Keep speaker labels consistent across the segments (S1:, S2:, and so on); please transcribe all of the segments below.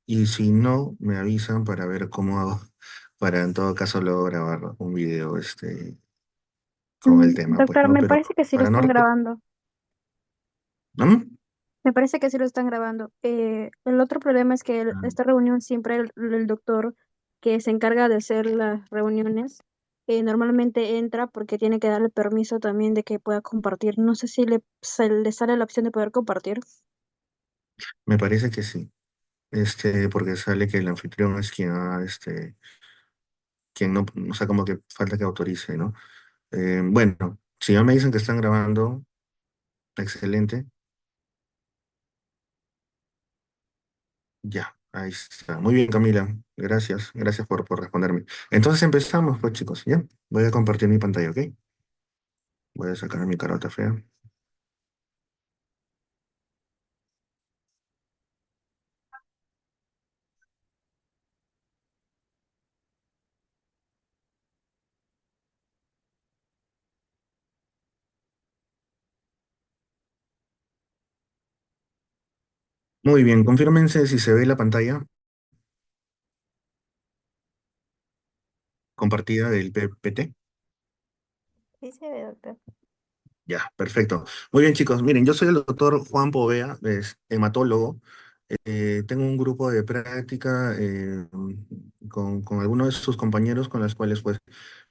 S1: Y si no, me avisan para ver cómo hago, para en todo caso luego grabar un video con el tema, pues,
S2: Doctor,
S1: ¿no?
S2: me
S1: Pero
S2: parece que sí lo
S1: para no
S2: están
S1: repetir,
S2: grabando.
S1: ¿no?
S2: Me parece que sí lo están grabando. El otro problema es que esta reunión siempre el doctor que se encarga de hacer las reuniones normalmente entra porque tiene que darle permiso también de que pueda compartir. No sé si le sale la opción de poder compartir.
S1: Me parece que sí. Porque sale que el anfitrión es quien no, o sea, como que falta que autorice, ¿no? Bueno, si ya me dicen que están grabando, excelente, ya, ahí está. Muy bien, Camila, gracias por responderme. Entonces empezamos, pues, chicos, ¿ya? Voy a compartir mi pantalla, ¿ok? Voy a sacar mi carota fea. Muy bien, confírmense si se ve la pantalla compartida del PPT.
S2: Sí, se ve, doctor.
S1: Ya, perfecto. Muy bien, chicos. Miren, yo soy el doctor Juan Povea, es hematólogo. Tengo un grupo de práctica con algunos de sus compañeros con los cuales pues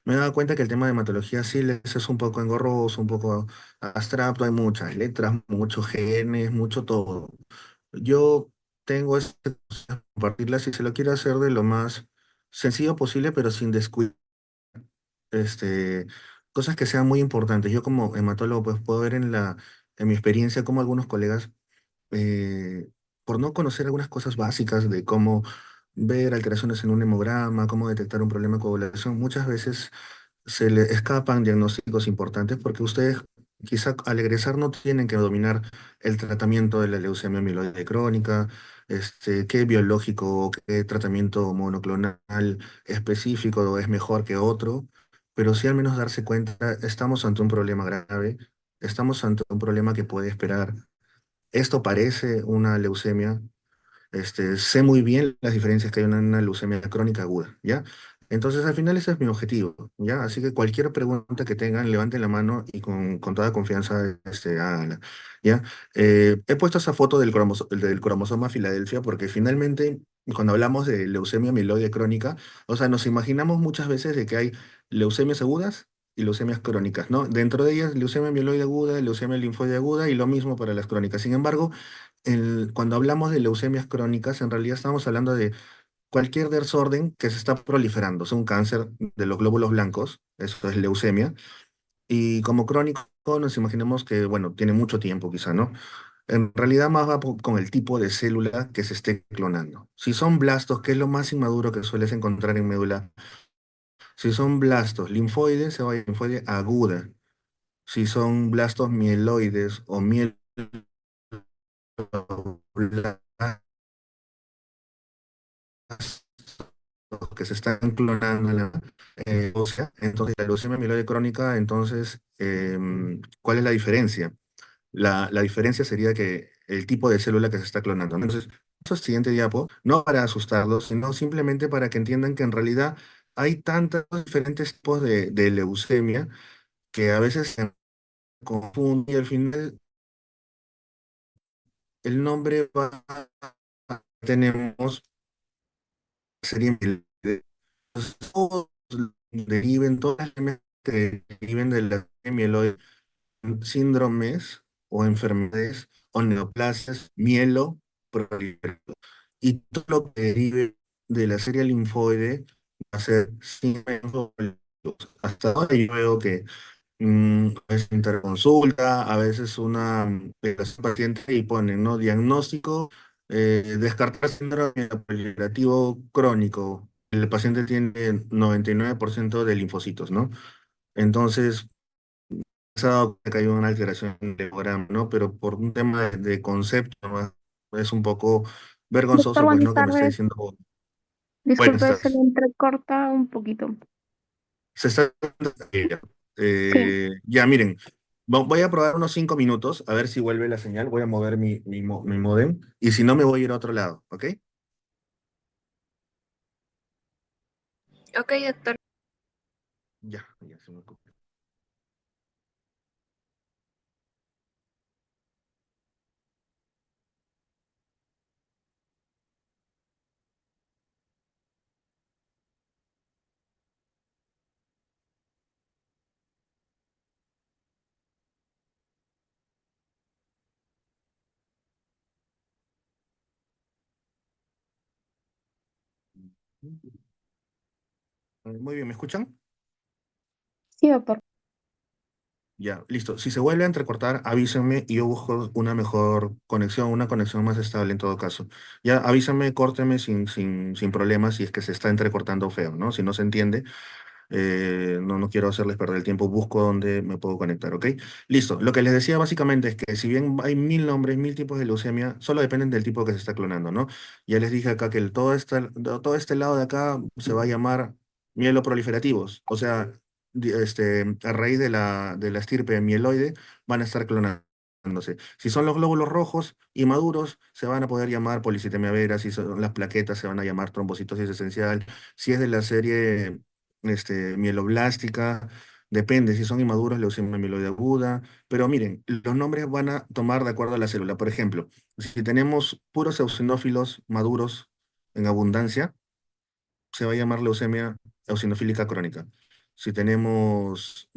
S1: me he dado cuenta que el tema de hematología sí les es un poco engorroso, un poco abstracto, hay muchas letras, muchos genes, mucho todo. Yo tengo compartirlas si se lo quiero hacer de lo más sencillo posible, pero sin descuidar este, cosas que sean muy importantes. Yo como hematólogo pues puedo ver en mi experiencia como algunos colegas, eh, por no conocer algunas cosas básicas de cómo ver alteraciones en un hemograma, cómo detectar un problema de coagulación, muchas veces se le escapan diagnósticos importantes porque ustedes quizá al egresar no tienen que dominar el tratamiento de la leucemia mieloide crónica, qué biológico, qué tratamiento monoclonal específico es mejor que otro, pero sí al menos darse cuenta, estamos ante un problema grave, estamos ante un problema que puede esperar. Esto parece una leucemia, sé muy bien las diferencias que hay en una leucemia crónica aguda, ¿ya? Entonces, al final ese es mi objetivo, ¿ya? Así que cualquier pregunta que tengan, levanten la mano y con toda confianza, háganla, ¿ya? He puesto esa foto del cromosoma Filadelfia porque finalmente, cuando hablamos de leucemia mieloide crónica, o sea, nos imaginamos muchas veces de que hay leucemias agudas y leucemias crónicas, ¿no? Dentro de ellas, leucemia mieloide aguda, leucemia linfoide aguda y lo mismo para las crónicas. Sin embargo, cuando hablamos de leucemias crónicas, en realidad estamos hablando de cualquier desorden que se está proliferando. Es un cáncer de los glóbulos blancos, eso es leucemia. Y como crónico nos imaginamos que, bueno, tiene mucho tiempo quizá, ¿no? En realidad más va con el tipo de célula que se esté clonando. Si son blastos, que es lo más inmaduro que sueles encontrar en médula, si son blastos linfoides, se va a linfoide aguda. Si son blastos mieloides o mieloblastos que se están clonando en la ósea. Entonces, la leucemia mieloide crónica, entonces, ¿cuál es la diferencia? La diferencia sería que el tipo de célula que se está clonando. Entonces, siguiente diapo, no para asustarlos, sino simplemente para que entiendan que en realidad hay tantos diferentes tipos de leucemia que a veces se confunden y al final el nombre va, tenemos, sería todos deriven, todas las enfermedades que deriven de la mieloide, síndromes o enfermedades o neoplasias mieloproliferativas. Y todo lo que derive de la serie linfoide va a ser síndrome. Hasta ahora yo veo que es interconsulta, a veces una paciente y ponen, ¿no? Diagnóstico, descartar síndrome proliferativo crónico. El paciente tiene 99% de linfocitos, ¿no? Entonces, se ha dado cuenta que hay una alteración del hemograma, ¿no? Pero por un tema de concepto, ¿no? Es un poco
S2: Doctor,
S1: vergonzoso, pues,
S2: buenas
S1: ¿no? Que me esté
S2: tardes.
S1: diciendo, buenas
S2: Disculpe, se le
S1: tardes.
S2: entrecorta un poquito.
S1: Se está...
S2: Sí.
S1: Ya, miren, voy a probar unos 5 minutos a ver si vuelve la señal. Voy a mover mi módem y si no me voy a ir a otro lado, ¿ok?
S3: Ok, doctor.
S1: Ya, ya se me ocurre. Muy bien, ¿me escuchan?
S2: Sí, doctor.
S1: Ya, listo. Si se vuelve a entrecortar, avísenme y yo busco una mejor conexión, una conexión más estable en todo caso. Ya, avísenme, córteme sin problemas si es que se está entrecortando feo, ¿no? Si no se entiende, no quiero hacerles perder el tiempo, busco dónde me puedo conectar, ¿ok? Listo. Lo que les decía básicamente es que si bien hay mil nombres, mil tipos de leucemia, solo dependen del tipo que se está clonando, ¿no? Ya les dije acá que todo este lado de acá se va a llamar mieloproliferativos, o sea, a raíz de la estirpe mieloide van a estar clonándose. Si son los glóbulos rojos y maduros, se van a poder llamar policitemia vera, si son las plaquetas, se van a llamar trombocitosis esencial. Si es de la serie mieloblástica, depende si son inmaduros, leucemia mieloide aguda, pero miren, los nombres van a tomar de acuerdo a la célula. Por ejemplo, si tenemos puros eosinófilos maduros en abundancia, se va a llamar leucemia eosinofílica crónica. Si tenemos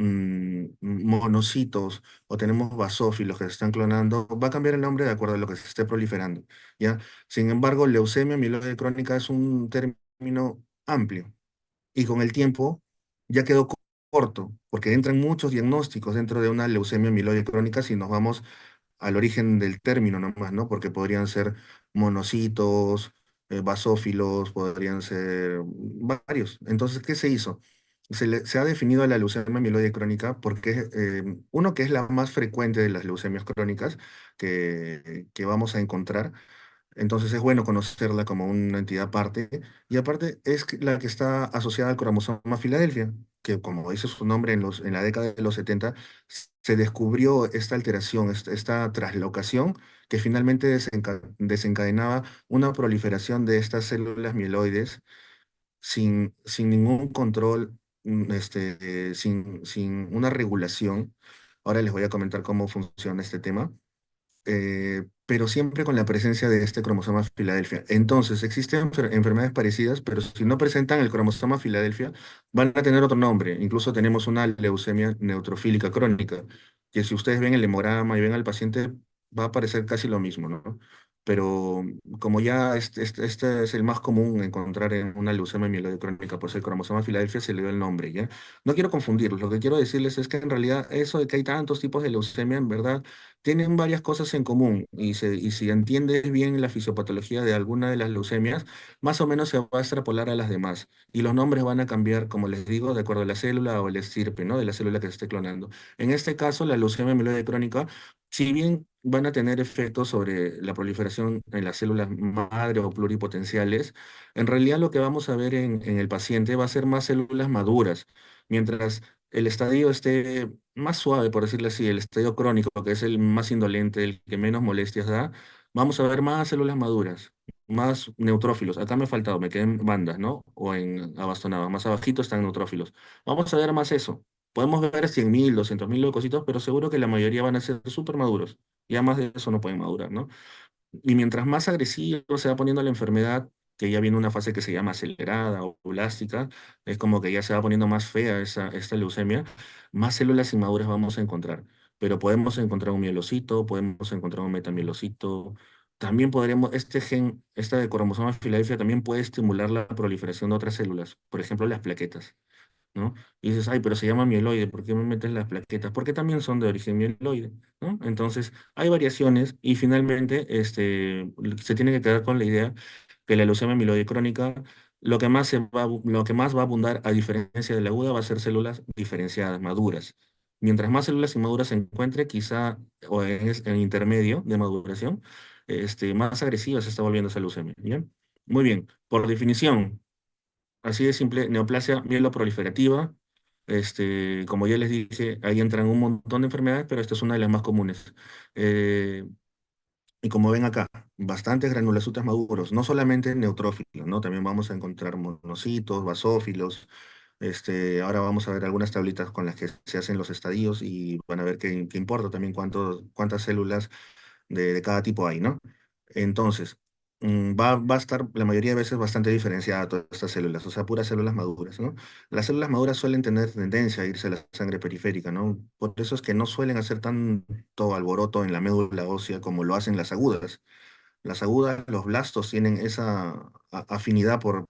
S1: monocitos o tenemos basófilos que se están clonando, va a cambiar el nombre de acuerdo a lo que se esté proliferando, ¿ya? Sin embargo, leucemia mieloide crónica es un término amplio y con el tiempo ya quedó corto, porque entran muchos diagnósticos dentro de una leucemia mieloide crónica si nos vamos al origen del término nomás, ¿no? Porque podrían ser monocitos, basófilos, podrían ser varios. Entonces, ¿qué se hizo? Se ha definido a la leucemia mieloide crónica porque uno que es la más frecuente de las leucemias crónicas que vamos a encontrar, entonces es bueno conocerla como una entidad aparte. Y aparte es la que está asociada al cromosoma Filadelfia, que como dice su nombre, en la década de los 70 se descubrió esta alteración, esta traslocación que finalmente desencadenaba una proliferación de estas células mieloides sin ningún control, sin una regulación. Ahora les voy a comentar cómo funciona este tema, pero siempre con la presencia de este cromosoma Filadelfia. Entonces, existen enfermedades parecidas, pero si no presentan el cromosoma Filadelfia, van a tener otro nombre. Incluso tenemos una leucemia neutrofílica crónica, que si ustedes ven el hemograma y ven al paciente, va a aparecer casi lo mismo, ¿no? Pero como ya este es el más común encontrar en una leucemia mieloide crónica, pues el cromosoma Filadelfia se le dio el nombre, ¿ya? No quiero confundirlos, lo que quiero decirles es que en realidad eso de que hay tantos tipos de leucemia, en verdad, tienen varias cosas en común y si entiendes bien la fisiopatología de alguna de las leucemias, más o menos se va a extrapolar a las demás. Y los nombres van a cambiar, como les digo, de acuerdo a la célula o el estirpe, ¿no? De la célula que se esté clonando. En este caso, la leucemia mieloide crónica, si bien van a tener efectos sobre la proliferación en las células madre o pluripotenciales, en realidad lo que vamos a ver en el paciente va a ser más células maduras. Mientras el estadio esté más suave, por decirlo así, el estadio crónico, que es el más indolente, el que menos molestias da, vamos a ver más células maduras, más neutrófilos. Acá me ha faltado, me quedé en bandas, ¿no? O en abastonadas, más abajito están neutrófilos. Vamos a ver más eso. Podemos ver 100.000, 200.000 leucocitos, pero seguro que la mayoría van a ser súper maduros. Ya más de eso no pueden madurar, ¿no? Y mientras más agresivo se va poniendo la enfermedad, que ya viene una fase que se llama acelerada o blástica, es como que ya se va poniendo más fea esta leucemia, más células inmaduras vamos a encontrar. Pero podemos encontrar un mielocito, podemos encontrar un metamielocito. También podremos, este gen, esta de cromosoma Filadelfia, también puede estimular la proliferación de otras células, por ejemplo, las plaquetas, ¿no? Y dices, ay, pero se llama mieloide, ¿por qué me metes las plaquetas? Porque también son de origen mieloide, ¿no? Entonces, hay variaciones y finalmente se tiene que quedar con la idea que la leucemia mieloide crónica, lo que más va a abundar, a diferencia de la aguda, va a ser células diferenciadas, maduras. Mientras más células inmaduras se encuentre, quizá, o en intermedio de maduración, más agresiva se está volviendo esa leucemia, ¿bien? Muy bien, por definición. Así de simple, neoplasia mieloproliferativa. Como ya les dije, ahí entran un montón de enfermedades, pero esta es una de las más comunes. Eh, Y como ven acá, bastantes granulocitos maduros, no solamente neutrófilos, ¿no? También vamos a encontrar monocitos, basófilos. Ahora vamos a ver algunas tablitas con las que se hacen los estadios y van a ver qué importa también cuántas células de cada tipo hay, ¿no? Entonces, va a estar la mayoría de veces bastante diferenciada todas estas células, o sea, puras células maduras, ¿no? Las células maduras suelen tener tendencia a irse a la sangre periférica, ¿no? Por eso es que no suelen hacer tanto alboroto en la médula ósea como lo hacen las agudas. Las agudas, los blastos tienen esa afinidad por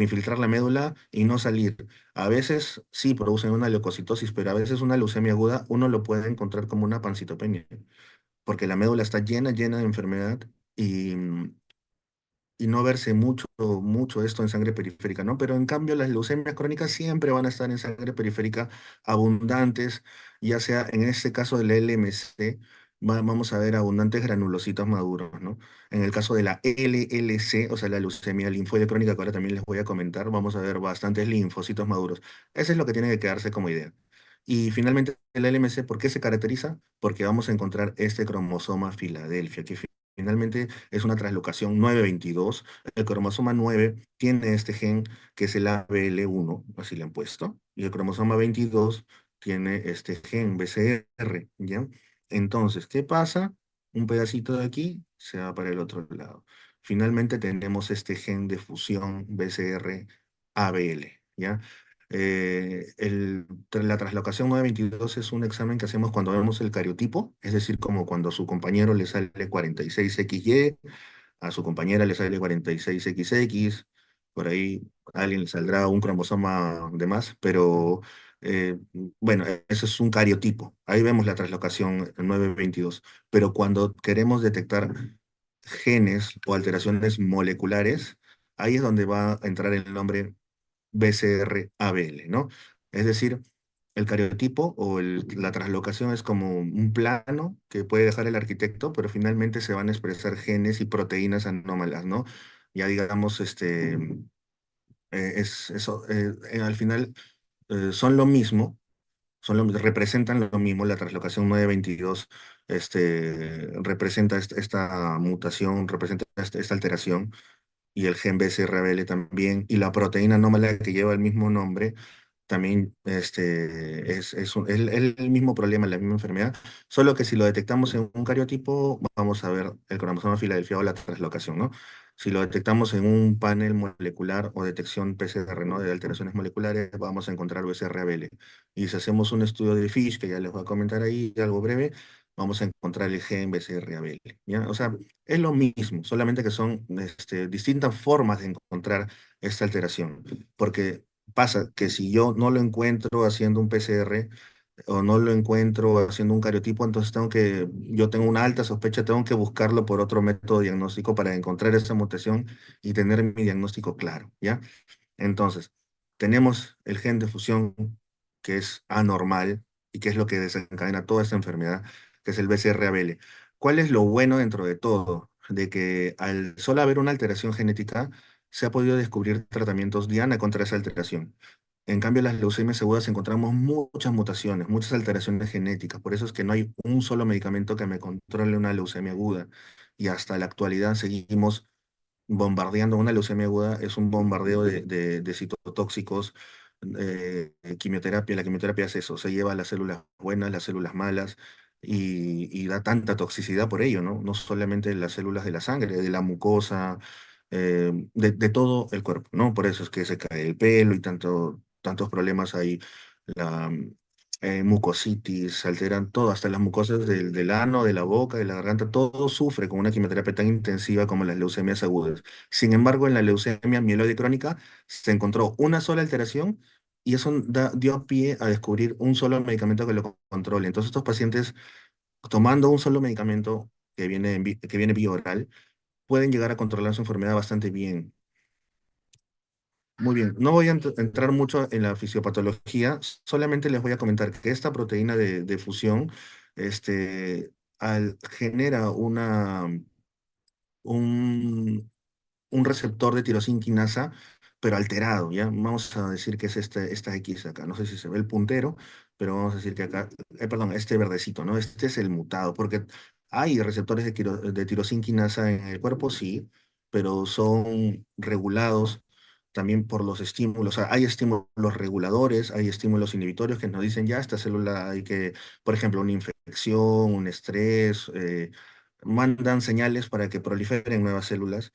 S1: infiltrar la médula y no salir. A veces sí producen una leucocitosis, pero a veces una leucemia aguda uno lo puede encontrar como una pancitopenia porque la médula está llena, llena de enfermedad y no verse mucho esto en sangre periférica, ¿no? Pero en cambio las leucemias crónicas siempre van a estar en sangre periférica abundantes, ya sea en este caso del LMC, vamos a ver abundantes granulocitos maduros, ¿no? En el caso de la LLC, o sea, la leucemia linfoide crónica, que ahora también les voy a comentar, vamos a ver bastantes linfocitos maduros. Eso es lo que tiene que quedarse como idea. Y finalmente, el LMC, ¿por qué se caracteriza? Porque vamos a encontrar este cromosoma Filadelfia, que finalmente es una translocación 922. El cromosoma 9 tiene este gen que es el ABL1, así le han puesto, y el cromosoma 22 tiene este gen BCR, ¿ya? Entonces, ¿qué pasa? Un pedacito de aquí se va para el otro lado. Finalmente tenemos este gen de fusión BCR-ABL, ¿ya? La translocación 922 es un examen que hacemos cuando vemos el cariotipo, es decir, como cuando a su compañero le sale 46XY, a su compañera le sale 46XX, por ahí a alguien le saldrá un cromosoma de más, pero bueno, eso es un cariotipo. Ahí vemos la translocación 922. Pero cuando queremos detectar genes o alteraciones moleculares, ahí es donde va a entrar el nombre BCR-ABL, ¿no? Es decir, el cariotipo o la translocación es como un plano que puede dejar el arquitecto, pero finalmente se van a expresar genes y proteínas anómalas, ¿no? Ya digamos, al final son lo mismo, representan lo mismo, la translocación 922 representa esta mutación, representa esta alteración, y el gen BCR-ABL también, y la proteína anómala que lleva el mismo nombre también es el mismo problema, la misma enfermedad, solo que si lo detectamos en un cariotipo, vamos a ver el cromosoma Filadelfia o la translocación, ¿no? Si lo detectamos en un panel molecular o detección PCR, ¿no? De alteraciones moleculares, vamos a encontrar BCR-ABL. Y si hacemos un estudio de FISH, que ya les voy a comentar ahí, algo breve, vamos a encontrar el gen BCR-ABL, ¿ya? O sea, es lo mismo, solamente que son distintas formas de encontrar esta alteración, porque pasa que si yo no lo encuentro haciendo un PCR o no lo encuentro haciendo un cariotipo, entonces yo tengo una alta sospecha, tengo que buscarlo por otro método diagnóstico para encontrar esa mutación y tener mi diagnóstico claro, ¿ya? Entonces, tenemos el gen de fusión que es anormal y que es lo que desencadena toda esta enfermedad, que es el BCR-ABL. ¿Cuál es lo bueno dentro de todo? De que al solo haber una alteración genética, se ha podido descubrir tratamientos diana contra esa alteración. En cambio, las leucemias agudas encontramos muchas mutaciones, muchas alteraciones genéticas. Por eso es que no hay un solo medicamento que me controle una leucemia aguda. Y hasta la actualidad seguimos bombardeando. Una leucemia aguda es un bombardeo de citotóxicos, quimioterapia. La quimioterapia es eso, se lleva las células buenas, las células malas, y da tanta toxicidad por ello, ¿no? No solamente las células de la sangre, de la mucosa, de todo el cuerpo, ¿no? Por eso es que se cae el pelo y tantos problemas ahí. La mucositis, se alteran todo, hasta las mucosas del ano, de la boca, de la garganta, todo sufre con una quimioterapia tan intensiva como las leucemias agudas. Sin embargo, en la leucemia mieloide crónica se encontró una sola alteración y eso dio pie a descubrir un solo medicamento que lo controle. Entonces, estos pacientes, tomando un solo medicamento que viene vía oral, pueden llegar a controlar su enfermedad bastante bien. Muy bien, no voy a entrar mucho en la fisiopatología, solamente les voy a comentar que esta proteína de fusión este, genera un, un receptor de tirosina quinasa, pero alterado, ¿ya? Vamos a decir que es esta X acá, no sé si se ve el puntero, pero vamos a decir que acá, perdón, este verdecito, ¿no? Este es el mutado, porque Hay receptores de tirosina quinasa en el cuerpo, sí, pero son regulados también por los estímulos. O sea, hay estímulos reguladores, hay estímulos inhibitorios que nos dicen ya, esta célula hay que, por ejemplo, una infección, un estrés, mandan señales para que proliferen nuevas células,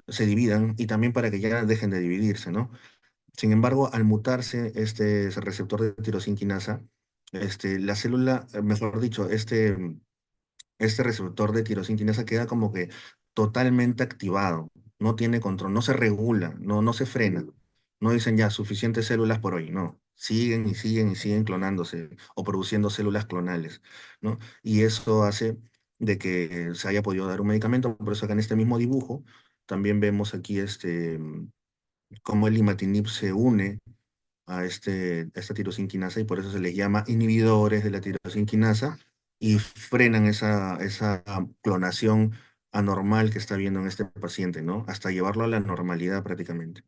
S1: se dividan y también para que ya dejen de dividirse, ¿no? Sin embargo, al mutarse este receptor de tirosina quinasa, la célula, mejor dicho, este receptor de tirosina quinasa queda como que totalmente activado, no tiene control, no se regula, no se frena. No dicen ya suficientes células por hoy, no. Siguen y siguen y siguen clonándose o produciendo células clonales, ¿no? Y eso hace de que se haya podido dar un medicamento. Por eso acá en este mismo dibujo también vemos aquí cómo el imatinib se une a esta tirosina quinasa y por eso se les llama inhibidores de la tirosina quinasa y frenan esa clonación anormal que está viendo en este paciente, ¿no? Hasta llevarlo a la normalidad prácticamente.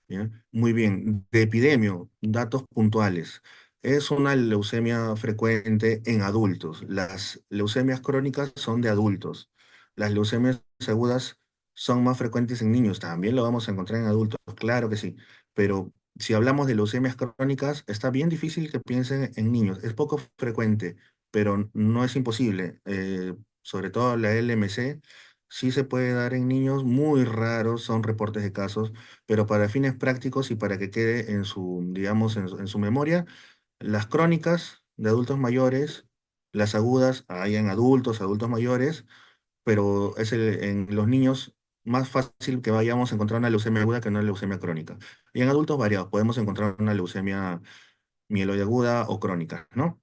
S1: ¿Ya? Muy bien, de epidemio, datos puntuales. Es una leucemia frecuente en adultos. Las leucemias crónicas son de adultos. Las leucemias agudas son más frecuentes en niños. También lo vamos a encontrar en adultos, claro que sí. Pero si hablamos de leucemias crónicas, está bien difícil que piensen en niños. Es poco frecuente, pero no es imposible. Sobre todo la LMC sí se puede dar en niños muy raros, son reportes de casos, pero para fines prácticos y para que quede en su, digamos, en su memoria, las crónicas de adultos mayores, las agudas, hay en adultos, adultos mayores, pero es en los niños más fácil que vayamos a encontrar una leucemia aguda que una leucemia crónica. Y en adultos variados, podemos encontrar una leucemia mieloide aguda o crónica, ¿no?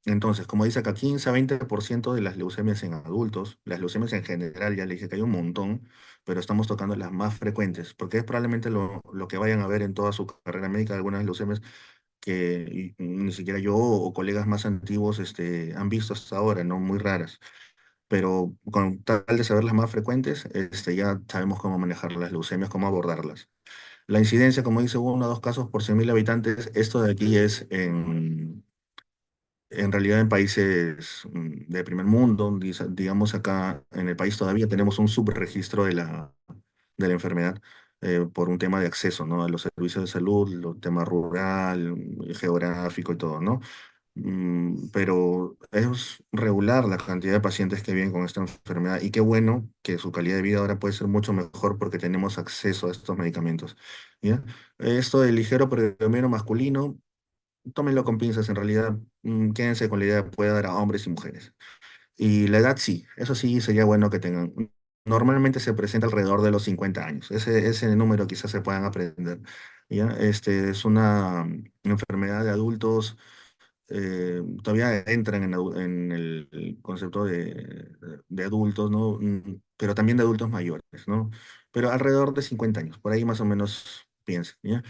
S1: Entonces, como dice acá, 15 a 20% de las leucemias en adultos, las leucemias en general, ya le dije que hay un montón, pero estamos tocando las más frecuentes, porque es probablemente lo que vayan a ver en toda su carrera médica, algunas leucemias que ni siquiera yo o colegas más antiguos han visto hasta ahora, ¿no? Muy raras. Pero con tal de saber las más frecuentes, ya sabemos cómo manejar las leucemias, cómo abordarlas. La incidencia, como dice, 1 o 2 casos por 100.000 habitantes. Esto de aquí es en realidad en países de primer mundo. Digamos acá en el país todavía tenemos un subregistro de la enfermedad por un tema de acceso, ¿no? A los servicios de salud, los temas rural, geográfico y todo, ¿no? Pero es regular la cantidad de pacientes que viven con esta enfermedad y qué bueno que su calidad de vida ahora puede ser mucho mejor porque tenemos acceso a estos medicamentos. ¿Ya? Esto del ligero predominio masculino, tómenlo con pinzas en realidad, quédense con la idea de que puede dar a hombres y mujeres. Y la edad sí, eso sí sería bueno que tengan. Normalmente se presenta alrededor de los 50 años, ese número quizás se puedan aprender. ¿Ya? Es una enfermedad de adultos todavía entran en el concepto de adultos, ¿no? Pero también de adultos mayores, ¿no? Pero alrededor de 50 años, por ahí más o menos piensa, ¿ya?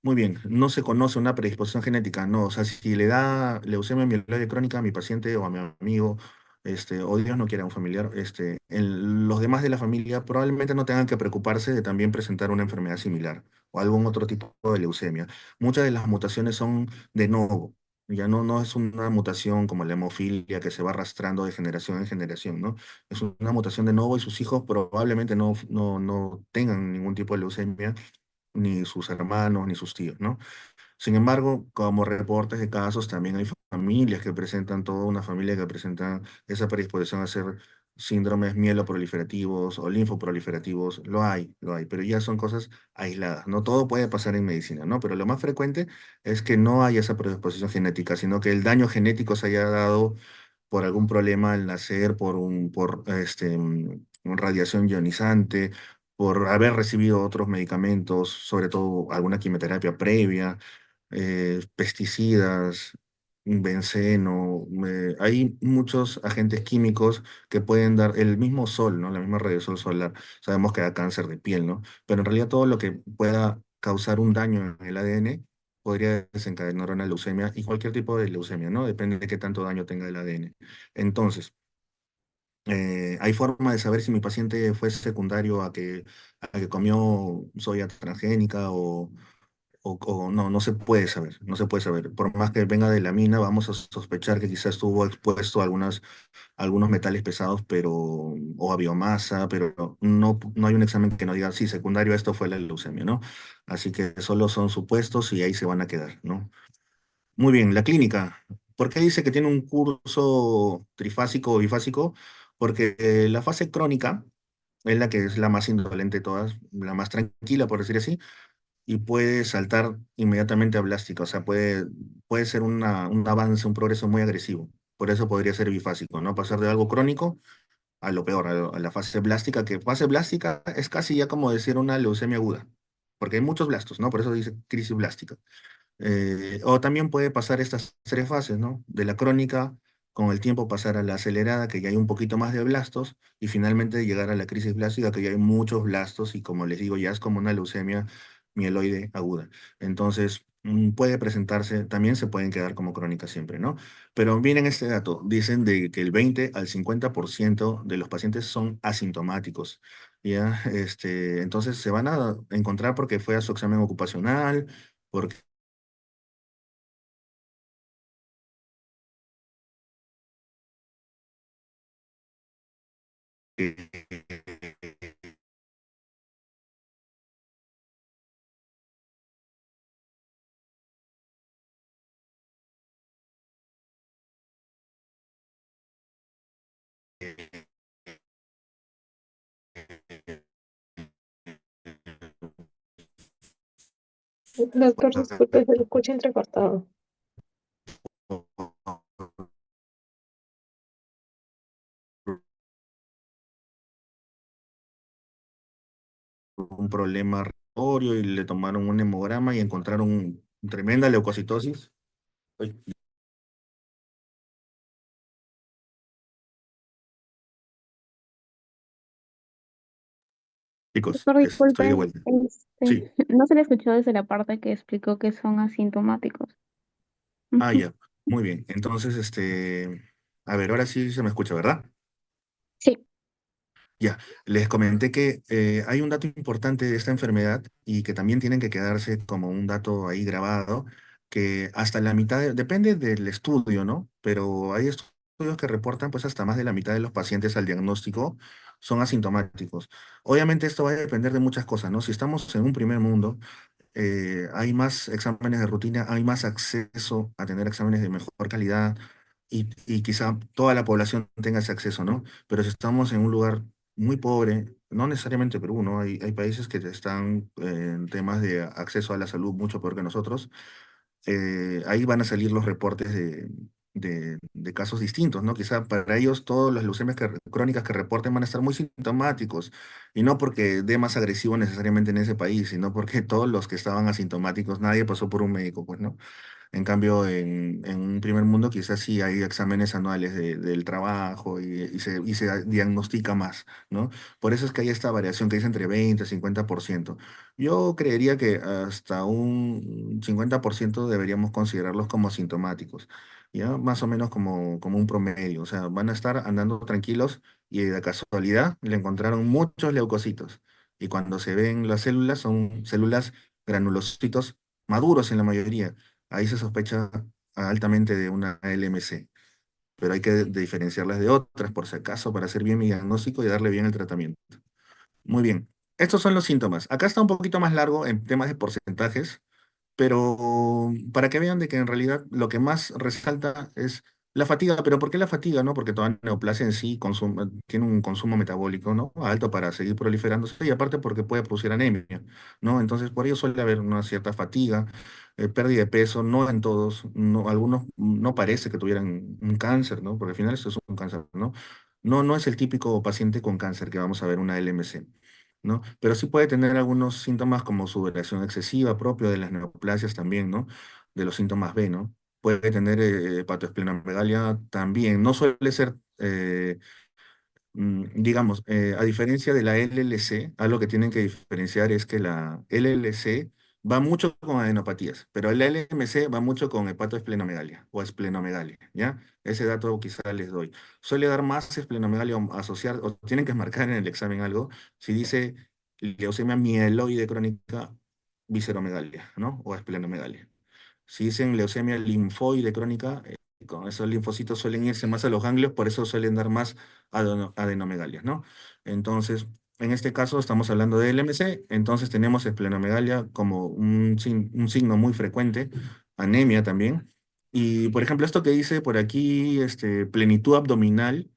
S1: Muy bien, no se conoce una predisposición genética, no, o sea, si le da leucemia mieloide crónica a mi paciente o a mi amigo, o Dios no quiera un familiar, los demás de la familia probablemente no tengan que preocuparse de también presentar una enfermedad similar o algún otro tipo de leucemia. Muchas de las mutaciones son de novo, ya no es una mutación como la hemofilia que se va arrastrando de generación en generación, ¿no? Es una mutación de novo y sus hijos probablemente no tengan ningún tipo de leucemia ni sus hermanos, ni sus tíos, ¿no? Sin embargo, como reportes de casos, también hay familias que presentan, toda una familia que presenta esa predisposición a hacer síndromes mieloproliferativos o linfoproliferativos, lo hay, pero ya son cosas aisladas, no todo puede pasar en medicina, ¿no? Pero lo más frecuente es que no haya esa predisposición genética, sino que el daño genético se haya dado por algún problema al nacer, por radiación ionizante, por haber recibido otros medicamentos, sobre todo alguna quimioterapia previa, pesticidas, benceno. Hay muchos agentes químicos que pueden dar el mismo sol, ¿no? La misma radiación solar. Sabemos que da cáncer de piel, ¿no? Pero en realidad todo lo que pueda causar un daño en el ADN podría desencadenar una leucemia y cualquier tipo de leucemia, ¿no? Depende de qué tanto daño tenga el ADN. Entonces, ¿hay forma de saber si mi paciente fue secundario a que comió soya transgénica o no, no se puede saber, no se puede saber. Por más que venga de la mina, vamos a sospechar que quizás estuvo expuesto a algunos metales pesados, pero, o a biomasa, pero no, no hay un examen que nos diga, sí, secundario a esto fue la leucemia, ¿no? Así que solo son supuestos y ahí se van a quedar, ¿no? Muy bien, la clínica. ¿Por qué dice que tiene un curso trifásico o bifásico? Porque la fase crónica es la que es la más indolente de todas, la más tranquila, por decir así, y puede saltar inmediatamente a blástica, o sea, puede ser un avance, un progreso muy agresivo. Por eso podría ser bifásico, ¿no? Pasar de algo crónico a lo peor, a la fase blástica, que fase blástica es casi ya como decir una leucemia aguda, porque hay muchos blastos, ¿no? Por eso dice crisis blástica. O también puede pasar estas tres fases, ¿no? De la crónica, con el tiempo pasar a la acelerada, que ya hay un poquito más de blastos, y finalmente llegar a la crisis blástica, que ya hay muchos blastos, y como les digo, ya es como una leucemia mieloide aguda. Entonces, puede presentarse, también se pueden quedar como crónica siempre, ¿no? Pero miren este dato, dicen de que el 20 al 50% de los pacientes son asintomáticos, ¿ya? Entonces se van a encontrar porque fue a su examen ocupacional, porque
S2: Doctor, disculpe, se lo escucha entrecortado.
S1: un problema respiratorio y le tomaron un hemograma y encontraron tremenda leucocitosis. Ay, chicos,
S2: Doctor,
S1: estoy de
S2: disculpe,
S1: vuelta. Sí,
S2: no se le escuchó desde la parte que explicó que son asintomáticos. Ujú.
S1: ya, muy bien. Entonces, a ver, ahora sí se me escucha, ¿verdad?
S2: Sí,
S1: Ya, les comenté que hay un dato importante de esta enfermedad y que también tienen que quedarse como un dato ahí grabado, que hasta la mitad, depende del estudio, ¿no? Pero hay estudios que reportan pues hasta más de la mitad de los pacientes al diagnóstico son asintomáticos. Obviamente esto va a depender de muchas cosas, ¿no? Si estamos en un primer mundo, hay más exámenes de rutina, hay más acceso a tener exámenes de mejor calidad y quizá toda la población tenga ese acceso, ¿no? Pero si estamos en un lugar muy pobre, no necesariamente Perú, ¿no? Hay países que están en temas de acceso a la salud mucho peor que nosotros. Ahí van a salir los reportes de casos distintos, ¿no? Quizá para ellos todas las leucemias crónicas que reporten van a estar muy sintomáticos, y no porque dé más agresivo necesariamente en ese país, sino porque todos los que estaban asintomáticos, nadie pasó por un médico, pues, ¿no? En cambio, en un primer mundo quizás sí hay exámenes anuales del trabajo y se diagnostica más, ¿no? Por eso es que hay esta variación que dice entre 20 y 50%. Yo creería que hasta un 50% deberíamos considerarlos como sintomáticos, ¿ya? Más o menos como un promedio. O sea, van a estar andando tranquilos y de casualidad le encontraron muchos leucocitos. Y cuando se ven las células, son células granulocitos maduros en la mayoría. Ahí se sospecha altamente de una LMC, pero hay que diferenciarlas de otras por si acaso para hacer bien mi diagnóstico y darle bien el tratamiento. Muy bien. Estos son los síntomas. Acá está un poquito más largo en temas de porcentajes, pero para que vean de que en realidad lo que más resalta es la fatiga. ¿Pero por qué la fatiga? ¿No? Porque toda neoplasia en sí tiene un consumo metabólico, ¿no? Alto para seguir proliferándose, y aparte porque puede producir anemia, ¿no? Entonces por ello suele haber una cierta fatiga, pérdida de peso, no en todos, no, algunos no parece que tuvieran un cáncer, ¿no? Porque al final eso es un cáncer, ¿no? No, no es el típico paciente con cáncer que vamos a ver una LMC, ¿no? Pero sí puede tener algunos síntomas como sudoración excesiva, propio de las neoplasias también, ¿no? De los síntomas B, ¿no? Puede tener hepatoesplenomegalia también. No suele ser, digamos, a diferencia de la LLC, algo que tienen que diferenciar es que la LLC va mucho con adenopatías, pero la LMC va mucho con hepatoesplenomegalia o esplenomegalia, ¿ya? Ese dato quizá les doy. Suele dar más esplenomegalia o asociar, o tienen que marcar en el examen algo, si dice leucemia mieloide crónica visceromegalia, ¿no? O esplenomegalia. Si dicen leucemia linfoide crónica, con esos linfocitos suelen irse más a los ganglios, por eso suelen dar más adenomegalias, ¿no? Entonces, en este caso estamos hablando de LMC, entonces tenemos esplenomegalia como un signo muy frecuente, anemia también. Y, por ejemplo, esto que dice por aquí, plenitud abdominal,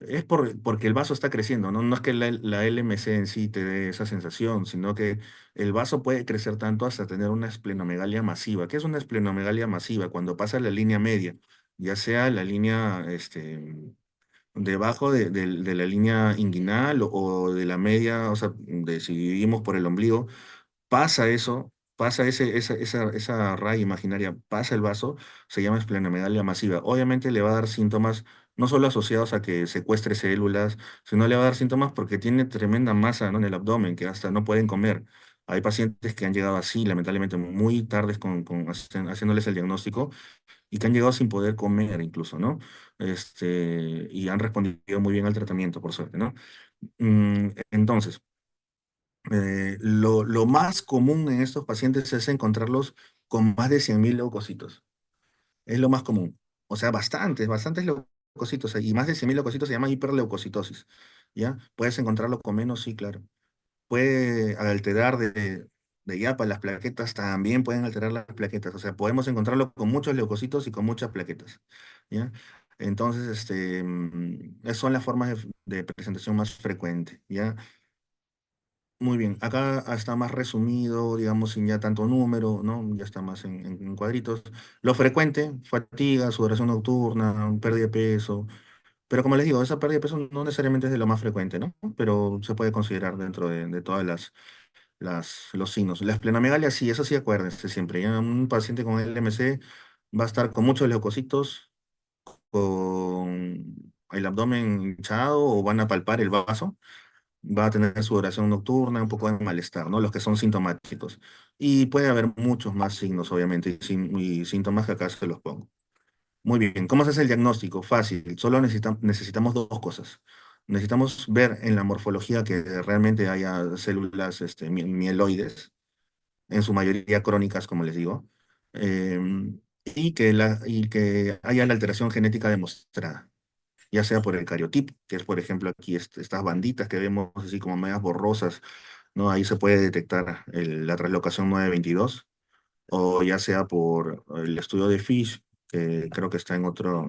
S1: es porque el vaso está creciendo, ¿no? No es que la LMC en sí te dé esa sensación, sino que el vaso puede crecer tanto hasta tener una esplenomegalia masiva. ¿Qué es una esplenomegalia masiva? Cuando pasa la línea media, ya sea la línea debajo de la línea inguinal o de la media, o sea, si dividimos por el ombligo, pasa eso, pasa esa raya imaginaria, pasa el vaso, se llama esplenomegalia masiva. Obviamente le va a dar síntomas no solo asociados a que secuestre células, sino le va a dar síntomas porque tiene tremenda masa, ¿no?, en el abdomen, que hasta no pueden comer. Hay pacientes que han llegado así, lamentablemente, muy tardes haciéndoles el diagnóstico y que han llegado sin poder comer incluso, ¿no? Y han respondido muy bien al tratamiento, por suerte, ¿no? Entonces, lo más común en estos pacientes es encontrarlos con más de 100.000 leucocitos. Es lo más común. O sea, bastantes leucocitos. Y más de 100.000 leucocitos se llama hiperleucocitosis. ¿Ya? Puedes encontrarlo con menos, sí, claro. Puede alterar de IAPA las plaquetas, también pueden alterar las plaquetas. O sea, podemos encontrarlo con muchos leucocitos y con muchas plaquetas. ¿Ya? Entonces, esas son las formas de presentación más frecuente. ¿Ya? Muy bien, acá está más resumido, digamos, sin ya tanto número, ¿no? Ya está más en cuadritos. Lo frecuente, fatiga, sudoración nocturna, pérdida de peso. Pero como les digo, esa pérdida de peso no necesariamente es de lo más frecuente, ¿no? Pero se puede considerar dentro de todas los signos. La esplenomegalia, sí, eso sí, acuérdense siempre. Ya un paciente con LMC va a estar con muchos leucocitos, con el abdomen hinchado o van a palpar el vaso, va a tener sudoración nocturna, un poco de malestar, ¿no? Los que son sintomáticos. Y puede haber muchos más signos, obviamente, y síntomas que acá se los pongo. Muy bien, ¿cómo se hace el diagnóstico? Fácil, solo necesitamos dos cosas. Necesitamos ver en la morfología que realmente haya células mieloides, en su mayoría crónicas, como les digo, y que haya la alteración genética demostrada, ya sea por el cariotipo, que es, por ejemplo, aquí estas banditas que vemos así como medias borrosas, ¿no? Ahí se puede detectar la translocación 922, o ya sea por el estudio de Fish, que creo que está en otra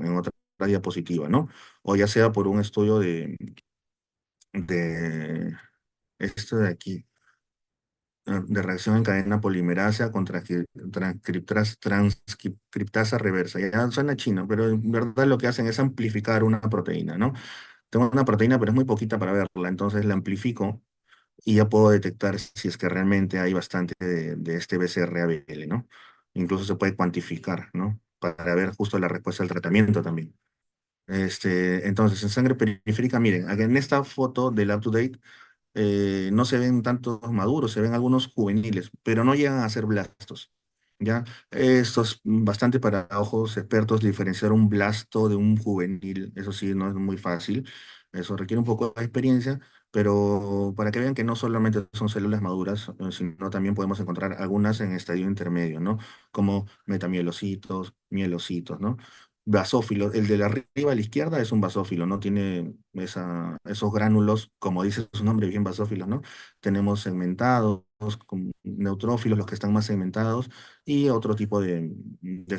S1: diapositiva, ¿no? O ya sea por un estudio de esto de aquí, de reacción en cadena polimerasa contra transcriptasa reversa. Ya suena chino, pero en verdad lo que hacen es amplificar una proteína, ¿no? Tengo una proteína, pero es muy poquita para verla, entonces la amplifico y ya puedo detectar si es que realmente hay bastante de este BCR-ABL, ¿no? Incluso se puede cuantificar, ¿no? Para ver justo la respuesta al tratamiento también. Entonces, en sangre periférica, miren, aquí en esta foto del up-to-date no se ven tantos maduros, se ven algunos juveniles, pero no llegan a ser blastos. ¿Ya? Esto es bastante para ojos expertos diferenciar un blasto de un juvenil, eso sí, no es muy fácil, eso requiere un poco de experiencia, pero para que vean que no solamente son células maduras, sino también podemos encontrar algunas en estadio intermedio, ¿no? Como metamielocitos, mielocitos, ¿no? Basófilos, el de la arriba a la izquierda es un basófilo, no tiene esos gránulos, como dice su nombre, bien basófilos, ¿no? Tenemos segmentados, con neutrófilos, los que están más segmentados, y otro tipo de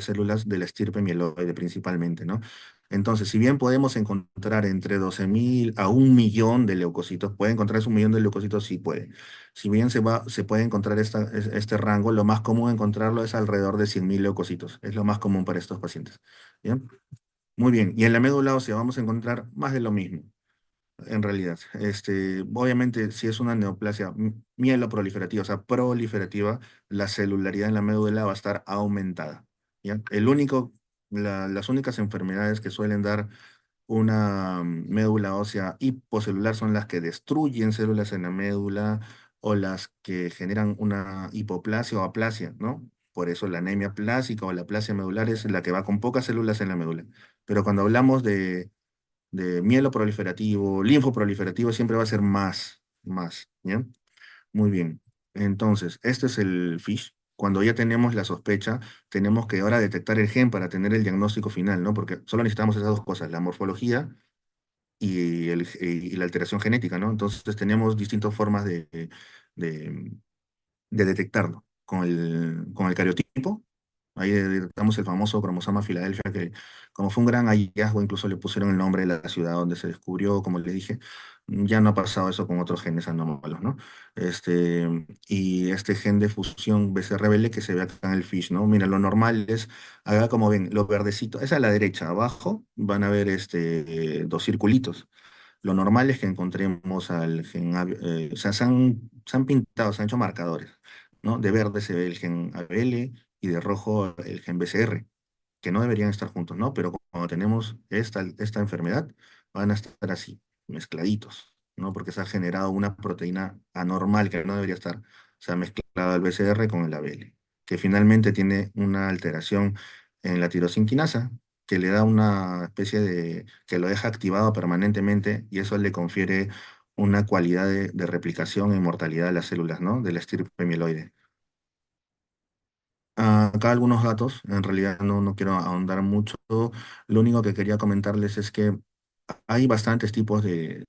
S1: células de la estirpe mieloide principalmente, ¿no? Entonces, si bien podemos encontrar entre 12.000 a 1.000.000 de leucocitos, ¿puede encontrarse 1.000.000 de leucocitos? Sí puede. Si bien se puede encontrar este rango, lo más común encontrarlo es alrededor de 100.000 leucocitos. Es lo más común para estos pacientes. ¿Bien? Muy bien. Y en la médula ósea vamos a encontrar más de lo mismo, en realidad. Obviamente, si es una neoplasia mieloproliferativa, o sea, proliferativa, la celularidad en la médula va a estar aumentada. ¿Ya? Las únicas enfermedades que suelen dar una médula ósea hipocelular son las que destruyen células en la médula o las que generan una hipoplasia o aplasia, ¿no? Por eso la anemia plásica o la aplasia medular es la que va con pocas células en la médula. Pero cuando hablamos de mieloproliferativo, linfoproliferativo, siempre va a ser más, ¿ya? Muy bien. Entonces, este es el FISH. Cuando ya tenemos la sospecha, tenemos que ahora detectar el gen para tener el diagnóstico final, ¿no? Porque solo necesitamos esas dos cosas, la morfología y la alteración genética, ¿no? Entonces tenemos distintas formas de, de detectarlo. Con el cariotipo, ahí detectamos el famoso cromosoma Filadelfia, que como fue un gran hallazgo, incluso le pusieron el nombre de la ciudad donde se descubrió, como le dije, ya no ha pasado eso con otros genes anómalos, ¿no? Y este gen de fusión BCR-ABL que se ve acá en el FISH, ¿no? Mira, lo normal es, acá como ven, los verdecitos, es a la derecha, abajo van a ver dos circulitos. Lo normal es que encontremos al gen, o sea, se han pintado, se han hecho marcadores, ¿no? De verde se ve el gen ABL y de rojo el gen BCR, que no deberían estar juntos, ¿no? Pero cuando tenemos esta enfermedad, van a estar así, mezcladitos, ¿no? Porque se ha generado una proteína anormal que no debería estar. Se ha mezclado el BCR con el ABL, que finalmente tiene una alteración en la tirosinquinasa, que le da una especie de, que lo deja activado permanentemente y eso le confiere una cualidad de replicación e inmortalidad de las células, ¿no? De la estirpe mieloide. Acá algunos datos, en realidad no quiero ahondar mucho. Lo único que quería comentarles es que hay bastantes tipos de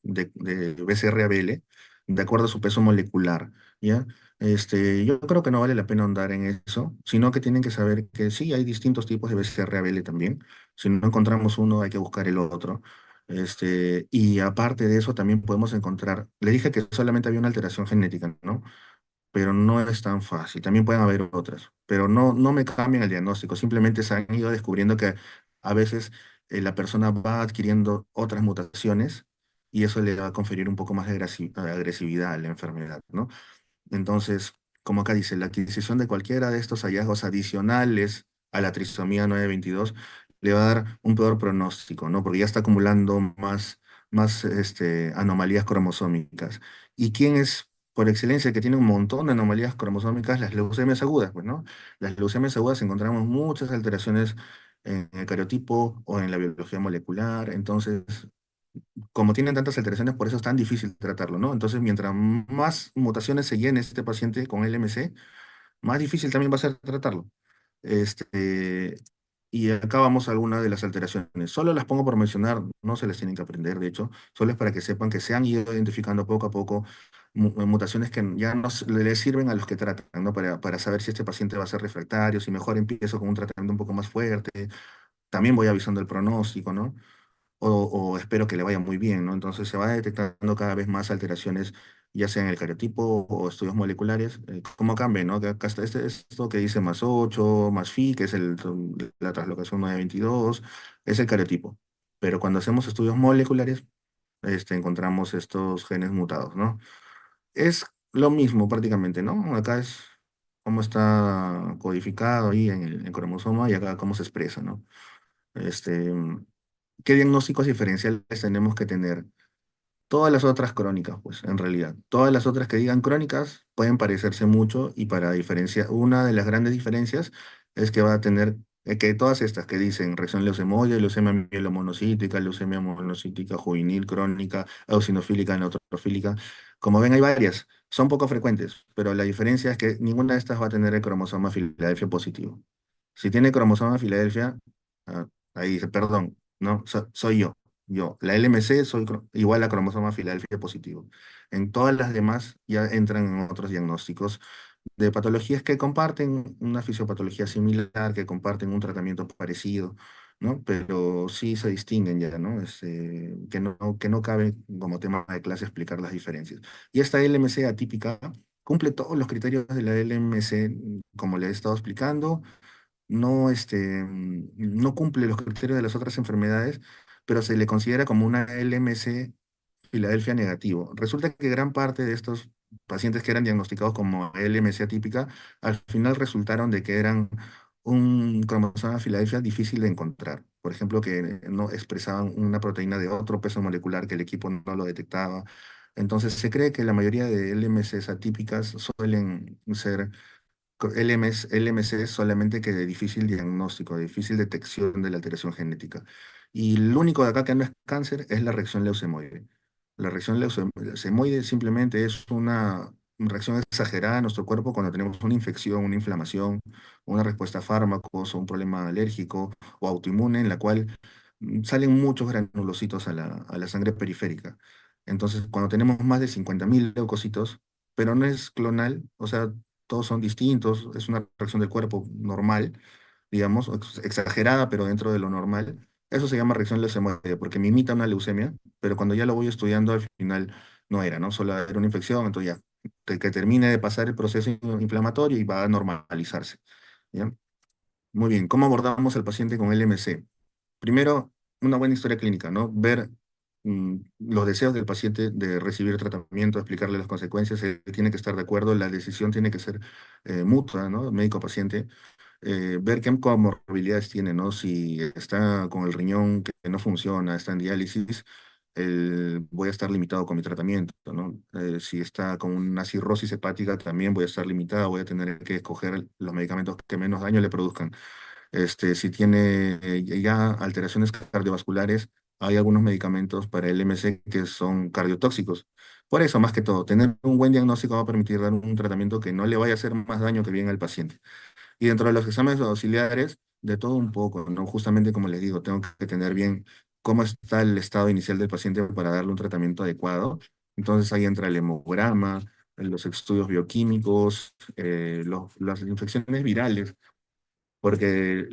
S1: BCR-ABL de acuerdo a su peso molecular, ¿ya? Yo creo que no vale la pena ahondar en eso, sino que tienen que saber que sí, hay distintos tipos de BCR-ABL también. Si no encontramos uno, hay que buscar el otro. Y aparte de eso, también podemos encontrar, le dije que solamente había una alteración genética, ¿no? Pero no es tan fácil. También pueden haber otras, pero no me cambian el diagnóstico. Simplemente se han ido descubriendo que a veces la persona va adquiriendo otras mutaciones y eso le va a conferir un poco más de agresividad a la enfermedad, ¿no? Entonces, como acá dice, la adquisición de cualquiera de estos hallazgos adicionales a la trisomía 922 le va a dar un peor pronóstico, ¿no? Porque ya está acumulando más anomalías cromosómicas. ¿Y quién es, por excelencia, que tiene un montón de anomalías cromosómicas? Las leucemias agudas, pues, ¿no? Las leucemias agudas encontramos muchas alteraciones en el cariotipo o en la biología molecular. Entonces, como tienen tantas alteraciones, por eso es tan difícil tratarlo, ¿no? Entonces, mientras más mutaciones se llene este paciente con LMC, más difícil también va a ser tratarlo. Este, y acá vamos a algunas de las alteraciones. Solo las pongo por mencionar, no se les tienen que aprender, de hecho, solo es para que sepan que se han ido identificando poco a poco mutaciones que ya no les sirven a los que tratan, ¿no? Para saber si este paciente va a ser refractario, si mejor empiezo con un tratamiento un poco más fuerte. También voy avisando el pronóstico, ¿no? O espero que le vaya muy bien, ¿no? Entonces se va detectando cada vez más alteraciones, ya sea en el cariotipo o estudios moleculares, como cambia, ¿no? Que acá está esto que dice más 8 más Phi, que es la translocación 922, es el cariotipo. Pero cuando hacemos estudios moleculares, encontramos estos genes mutados, ¿no? Es lo mismo prácticamente, ¿no? Acá es cómo está codificado ahí en el cromosoma y acá cómo se expresa, ¿no? Este, ¿Qué diagnósticos diferenciales tenemos que tener? Todas las otras crónicas, pues, en realidad. Todas las otras que digan crónicas pueden parecerse mucho y para diferenciar, una de las grandes diferencias es que va a tener, que todas estas que dicen reacción leucemoide, leucemia mielomonocítica, leucemia monocítica juvenil, crónica, eosinofílica, neutrofílica, como ven hay varias, son poco frecuentes, pero la diferencia es que ninguna de estas va a tener el cromosoma Filadelfia positivo. Si tiene cromosoma Filadelfia, ah, ahí dice, perdón, no, soy yo. Yo, la LMC soy igual a cromosoma Filadelfia positivo. En todas las demás ya entran en otros diagnósticos de patologías que comparten una fisiopatología similar, que comparten un tratamiento parecido, ¿no? Pero sí se distinguen ya, ¿no? Que no cabe como tema de clase explicar las diferencias. Y esta LMC atípica cumple todos los criterios de la LMC, como le he estado explicando, no cumple los criterios de las otras enfermedades, pero se le considera como una LMC Filadelfia negativo. Resulta que gran parte de estos pacientes que eran diagnosticados como LMC atípica, al final resultaron de que eran un cromosoma Filadelfia difícil de encontrar. Por ejemplo, que no expresaban una proteína de otro peso molecular que el equipo no lo detectaba. Entonces, se cree que la mayoría de LMCs atípicas suelen ser LMC solamente que de difícil diagnóstico, de difícil detección de la alteración genética. Y lo único de acá que no es cáncer es la reacción leucemoide. La reacción leucemoide simplemente es una reacción exagerada en nuestro cuerpo cuando tenemos una infección, una inflamación, una respuesta a fármacos o un problema alérgico o autoinmune en la cual salen muchos granulocitos a la sangre periférica. Entonces, cuando tenemos más de 50.000 leucocitos, pero no es clonal, o sea, todos son distintos, es una reacción del cuerpo normal, digamos, exagerada, pero dentro de lo normal. Eso se llama reacción leucemoide, porque me imita una leucemia, pero cuando ya lo voy estudiando, al final no era, ¿no? Solo era una infección, entonces ya, que termine de pasar el proceso inflamatorio y va a normalizarse, ¿ya? Muy bien, ¿cómo abordamos al paciente con LMC? Primero, una buena historia clínica, ¿no? Ver los deseos del paciente de recibir tratamiento, explicarle las consecuencias, él tiene que estar de acuerdo, la decisión tiene que ser mutua, ¿no? Médico-paciente, ver qué comorbilidades tiene, ¿no? Si está con el riñón que no funciona, está en diálisis, voy a estar limitado con mi tratamiento, ¿no? Si está con una cirrosis hepática, también voy a estar limitado, voy a tener que escoger los medicamentos que menos daño le produzcan. Si tiene ya alteraciones cardiovasculares, hay algunos medicamentos para el MC que son cardiotóxicos. Por eso, más que todo, tener un buen diagnóstico va a permitir dar un tratamiento que no le vaya a hacer más daño que bien al paciente. Y dentro de los exámenes auxiliares, de todo un poco, ¿no? Justamente como les digo, tengo que tener bien cómo está el estado inicial del paciente para darle un tratamiento adecuado. Entonces ahí entra el hemograma, los estudios bioquímicos, las infecciones virales, porque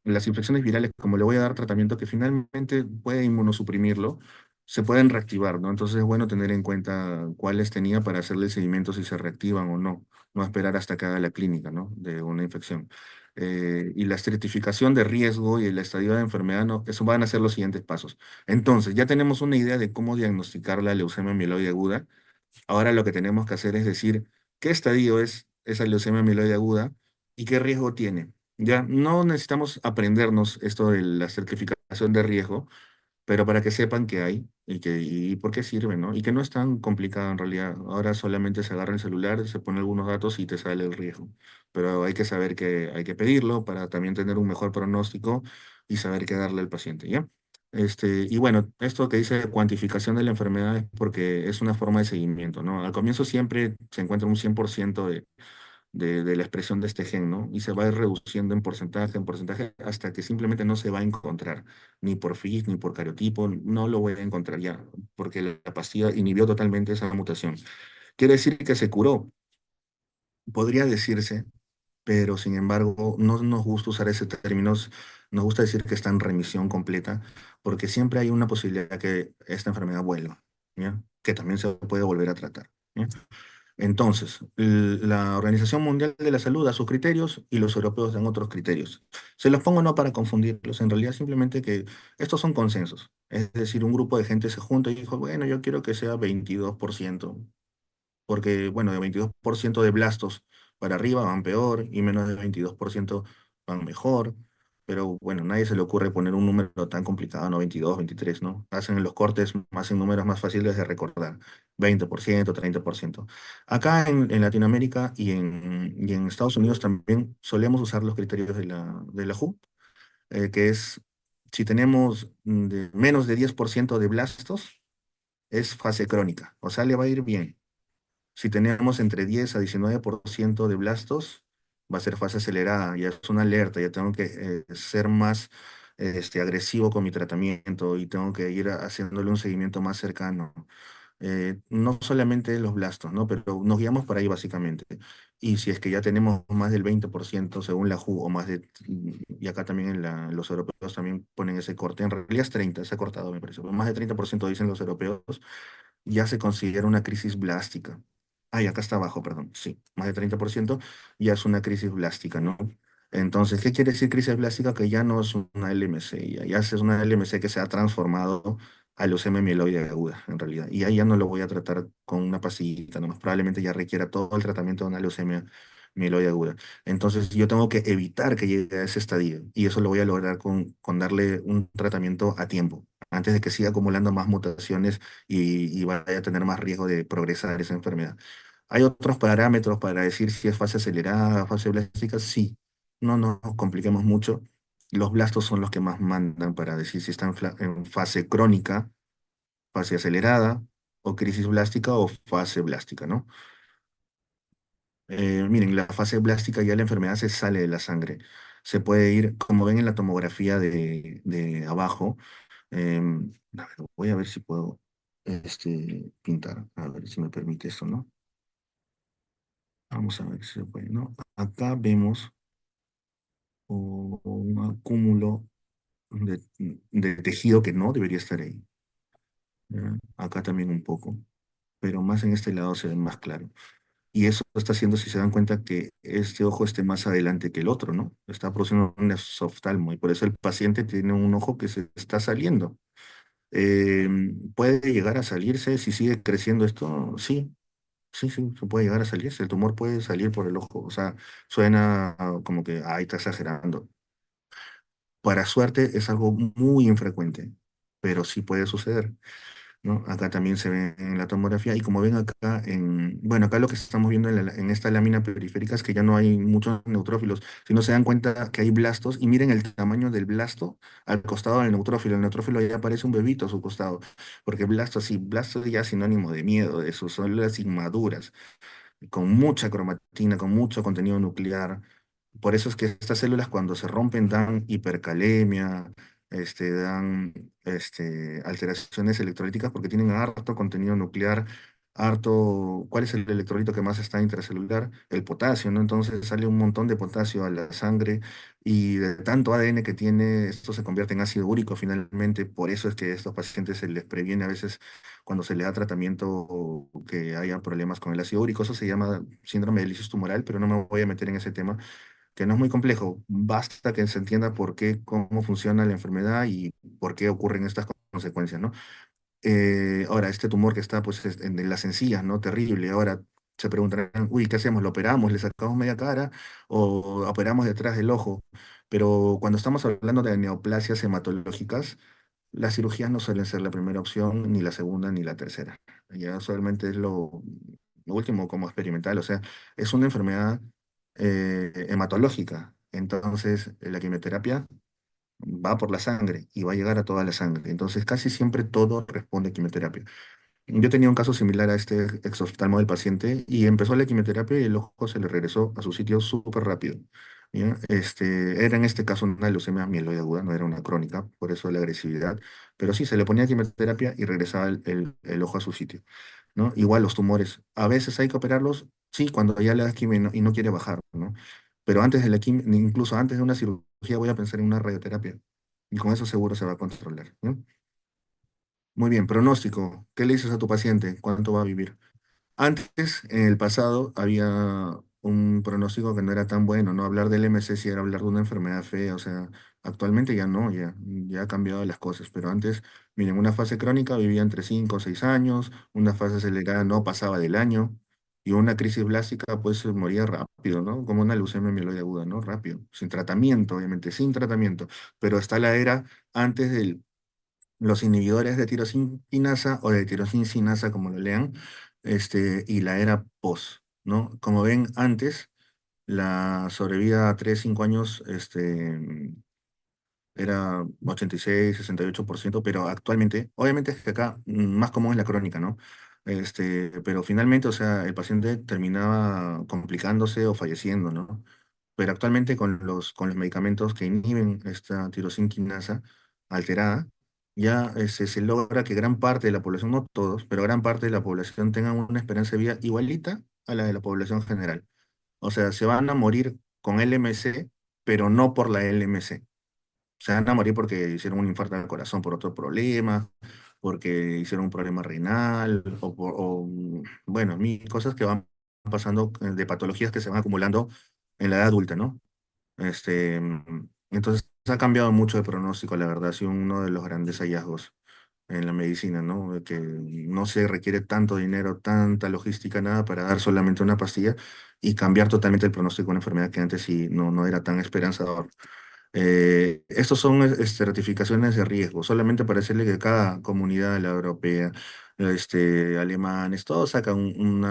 S1: las infecciones virales, como le voy a dar tratamiento que finalmente puede inmunosuprimirlo, se pueden reactivar, ¿no? Entonces es bueno tener en cuenta cuáles tenía para hacerle seguimiento si se reactivan o no, no esperar hasta que haga la clínica, ¿no? De una infección. Y la estratificación de riesgo y el estadio de enfermedad, no, eso van a ser los siguientes pasos. Entonces, ya tenemos una idea de cómo diagnosticar la leucemia mieloide aguda. Ahora lo que tenemos que hacer es decir qué estadio es esa leucemia mieloide aguda y qué riesgo tiene. Ya no necesitamos aprendernos esto de la certificación de riesgo, pero para que sepan que hay y por qué sirve, ¿no? Y que no es tan complicado en realidad. Ahora solamente se agarra el celular, se pone algunos datos y te sale el riesgo. Pero hay que saber que hay que pedirlo para también tener un mejor pronóstico y saber qué darle al paciente, ¿ya? Y bueno, esto que dice cuantificación de la enfermedad es porque es una forma de seguimiento, ¿no? Al comienzo siempre se encuentra un 100% de la expresión de este gen, ¿no? Y se va a ir reduciendo en porcentaje, hasta que simplemente no se va a encontrar, ni por FIS, ni por cariotipo, no lo voy a encontrar ya, porque la pastilla inhibió totalmente esa mutación. Quiere decir que se curó, podría decirse, pero sin embargo no nos gusta usar ese término, nos gusta decir que está en remisión completa, porque siempre hay una posibilidad que esta enfermedad vuelva, ¿ya? Que también se puede volver a tratar, ¿ya? Entonces, la Organización Mundial de la Salud da sus criterios y los europeos dan otros criterios. Se los pongo no para confundirlos, en realidad simplemente que estos son consensos. Es decir, un grupo de gente se junta y dijo, bueno, yo quiero que sea 22%, porque, bueno, de 22% de blastos para arriba van peor y menos de 22% van mejor. Pero bueno, nadie se le ocurre poner un número tan complicado, no 22, 23, ¿no? Hacen los cortes más en números más fáciles de recordar, 20%, 30%. Acá en Latinoamérica y en Estados Unidos también solemos usar los criterios de la WHO, que es, si tenemos menos de 10% de blastos, es fase crónica, o sea, le va a ir bien. Si tenemos entre 10 a 19% de blastos, va a ser fase acelerada, ya es una alerta, ya tengo que ser más agresivo con mi tratamiento y tengo que ir haciéndole un seguimiento más cercano. No solamente los blastos, ¿no? Pero nos guiamos por ahí básicamente. Y si es que ya tenemos más del 20% según la WHO, o más y acá también los europeos también ponen ese corte, en realidad es 30, se ha cortado me parece, pero más de 30% dicen los europeos, ya se considera una crisis blástica. Ay, acá está abajo, perdón. Sí, más de 30% ya es una crisis blástica, ¿no? Entonces, ¿qué quiere decir crisis blástica? Que ya no es una LMC, ya es una LMC que se ha transformado a leucemia mieloide aguda, en realidad. Y ahí ya no lo voy a tratar con una pastillita, nomás probablemente ya requiera todo el tratamiento de una leucemia mieloide aguda. Entonces, yo tengo que evitar que llegue a ese estadio, y eso lo voy a lograr con darle un tratamiento a tiempo, antes de que siga acumulando más mutaciones y vaya a tener más riesgo de progresar esa enfermedad. ¿Hay otros parámetros para decir si es fase acelerada, fase blástica? Sí, no nos compliquemos mucho. Los blastos son los que más mandan para decir si está en fase crónica fase acelerada, o crisis blástica o fase blástica, ¿no? Miren, la fase blástica ya la enfermedad se sale de la sangre. Se puede ir, como ven en la tomografía de abajo, a ver, voy a ver si puedo pintar, a ver si me permite esto, ¿no? Vamos a ver si se puede, ¿no? Acá vemos un acúmulo de tejido que no debería estar ahí. ¿Ya? Acá también un poco, pero más en este lado se ve más claro. Y eso está haciendo, si se dan cuenta, que este ojo esté más adelante que el otro, ¿no? Está produciendo un exoftalmo y por eso el paciente tiene un ojo que se está saliendo. Eh, ¿Puede llegar a salirse si sigue creciendo esto? Sí, sí, sí, se puede llegar a salirse. El tumor puede salir por el ojo. O sea, suena como que, ay, está exagerando. Para suerte es algo muy infrecuente, pero sí puede suceder. ¿No? Acá también se ve en la tomografía y como ven acá, bueno, acá lo que estamos viendo en esta lámina periférica es que ya no hay muchos neutrófilos, si no se dan cuenta que hay blastos y miren el tamaño del blasto al costado del neutrófilo, el neutrófilo ya parece un bebito a su costado, porque blasto sí, blasto ya es sinónimo de miedo, de sus células inmaduras con mucha cromatina, con mucho contenido nuclear. Por eso es que estas células cuando se rompen dan hipercalemia, dan alteraciones electrolíticas porque tienen harto contenido nuclear, harto. ¿Cuál es el electrolito que más está intracelular? El potasio, ¿no? Entonces sale un montón de potasio a la sangre y de tanto ADN que tiene, esto se convierte en ácido úrico finalmente. Por eso es que a estos pacientes se les previene a veces cuando se le da tratamiento o que haya problemas con el ácido úrico. Eso se llama síndrome de lisis tumoral, pero no me voy a meter en ese tema, que no es muy complejo. Basta que se entienda por qué, cómo funciona la enfermedad y por qué ocurren estas consecuencias, ¿no? Ahora, este tumor que está pues en las encías, ¿no? Terrible. Ahora se preguntarán, uy, ¿qué hacemos? ¿Lo operamos? ¿Le sacamos media cara? ¿O operamos detrás del ojo? Pero cuando estamos hablando de neoplasias hematológicas, las cirugías no suelen ser la primera opción, ni la segunda, ni la tercera. Ya solamente es lo último como experimental, o sea, es una enfermedad hematológica. Entonces, la quimioterapia va por la sangre y va a llegar a toda la sangre. Entonces, casi siempre todo responde a quimioterapia. Yo tenía un caso similar a este exoftalmo del paciente y empezó la quimioterapia y el ojo se le regresó a su sitio súper rápido. ¿Ya? Era en este caso una leucemia mieloide aguda, no era una crónica, por eso la agresividad, pero sí, se le ponía quimioterapia y regresaba el ojo a su sitio, ¿no? Igual los tumores, a veces hay que operarlos, sí, cuando ya le das quimio y no quiere bajar, ¿no? Pero antes de la quimio, incluso antes de una cirugía voy a pensar en una radioterapia y con eso seguro se va a controlar, ¿no? Muy bien, pronóstico. ¿Qué le dices a tu paciente? ¿Cuánto va a vivir? Antes, en el pasado, había un pronóstico que no era tan bueno, ¿no? Hablar del MC si era hablar de una enfermedad fea, o sea, actualmente ya no, ya ha cambiado las cosas, pero antes, miren, una fase crónica vivía entre 5 o 6 años, una fase acelerada no pasaba del año, y una crisis blástica, pues, moría rápido, ¿no? Como una leucemia mieloide aguda, ¿no? Rápido, sin tratamiento, obviamente, sin tratamiento, pero está la era antes del los inhibidores de tirosinquinasa o de tirosincinasa, como lo lean, y la era post, ¿no? Como ven, antes la sobrevida a 3 5 años era 86, 68%, pero actualmente, obviamente es que acá más común es la crónica, ¿no? Pero finalmente, o sea, el paciente terminaba complicándose o falleciendo, ¿no? Pero actualmente con los medicamentos que inhiben esta tirosinquinasa alterada, ya se logra que gran parte de la población, no todos, pero gran parte de la población tenga una esperanza de vida igualita a la de la población general. O sea, se van a morir con LMC, pero no por la LMC. Se van a morir porque hicieron un infarto al corazón por otro problema, porque hicieron un problema renal, bueno, mil cosas que van pasando de patologías que se van acumulando en la edad adulta, ¿no? Entonces ha cambiado mucho el pronóstico, la verdad, ha sido uno de los grandes hallazgos en la medicina, ¿no? De que no se requiere tanto dinero, tanta logística, nada para dar solamente una pastilla y cambiar totalmente el pronóstico de una enfermedad que antes sí no era tan esperanzador. Estos son ratificaciones de riesgo, solamente para decirle que cada comunidad, la europea, alemanes, todos sacan un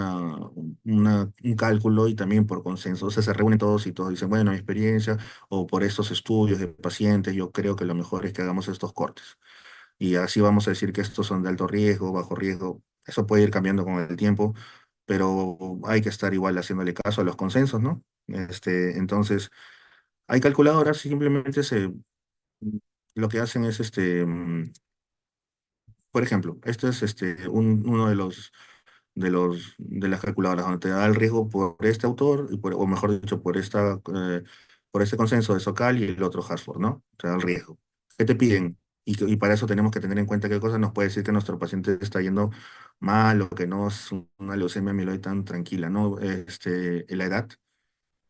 S1: cálculo y también por consenso, o sea, se reúnen todos y todos dicen, bueno, mi experiencia o por estos estudios de pacientes, yo creo que lo mejor es que hagamos estos cortes. y así vamos a decir que estos son de alto riesgo, bajo riesgo. Eso puede ir cambiando con el tiempo, pero hay que estar igual haciéndole caso a los consensos, ¿no? Entonces, hay calculadoras, simplemente lo que hacen es por ejemplo, este es uno de las calculadoras donde te da el riesgo por este autor, o mejor dicho, por este consenso de Socal y el otro Hasford, ¿no? Te da el riesgo. ¿Qué te piden? Y para eso tenemos que tener en cuenta qué cosa nos puede decir que nuestro paciente está yendo mal o que no es una leucemia amiloide tan tranquila, ¿no? La edad,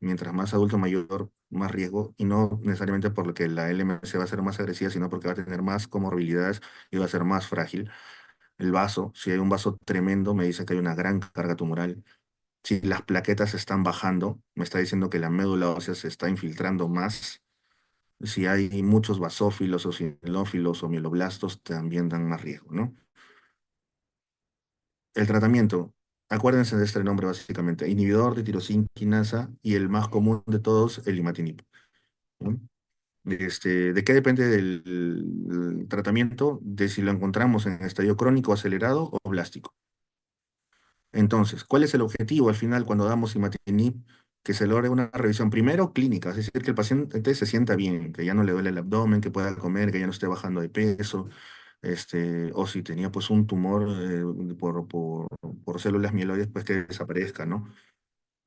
S1: mientras más adulto mayor, más riesgo, y no necesariamente porque la LMC va a ser más agresiva, sino porque va a tener más comorbilidades y va a ser más frágil. El vaso, si hay un vaso tremendo, me dice que hay una gran carga tumoral. Si las plaquetas están bajando, me está diciendo que la médula ósea se está infiltrando más. Si hay muchos basófilos o sinilófilos o mieloblastos, también dan más riesgo, ¿no? El tratamiento, acuérdense de este nombre básicamente, inhibidor de tirosina quinasa y el más común de todos, el imatinib, ¿no? ¿De qué depende del tratamiento? De si lo encontramos en estadio crónico, acelerado o blástico. Entonces, ¿cuál es el objetivo al final cuando damos imatinib? Que se logre una revisión primero clínica, es decir, que el paciente se sienta bien, que ya no le duele el abdomen, que pueda comer, que ya no esté bajando de peso, o si tenía pues un tumor por células mieloides, pues que desaparezca, ¿no?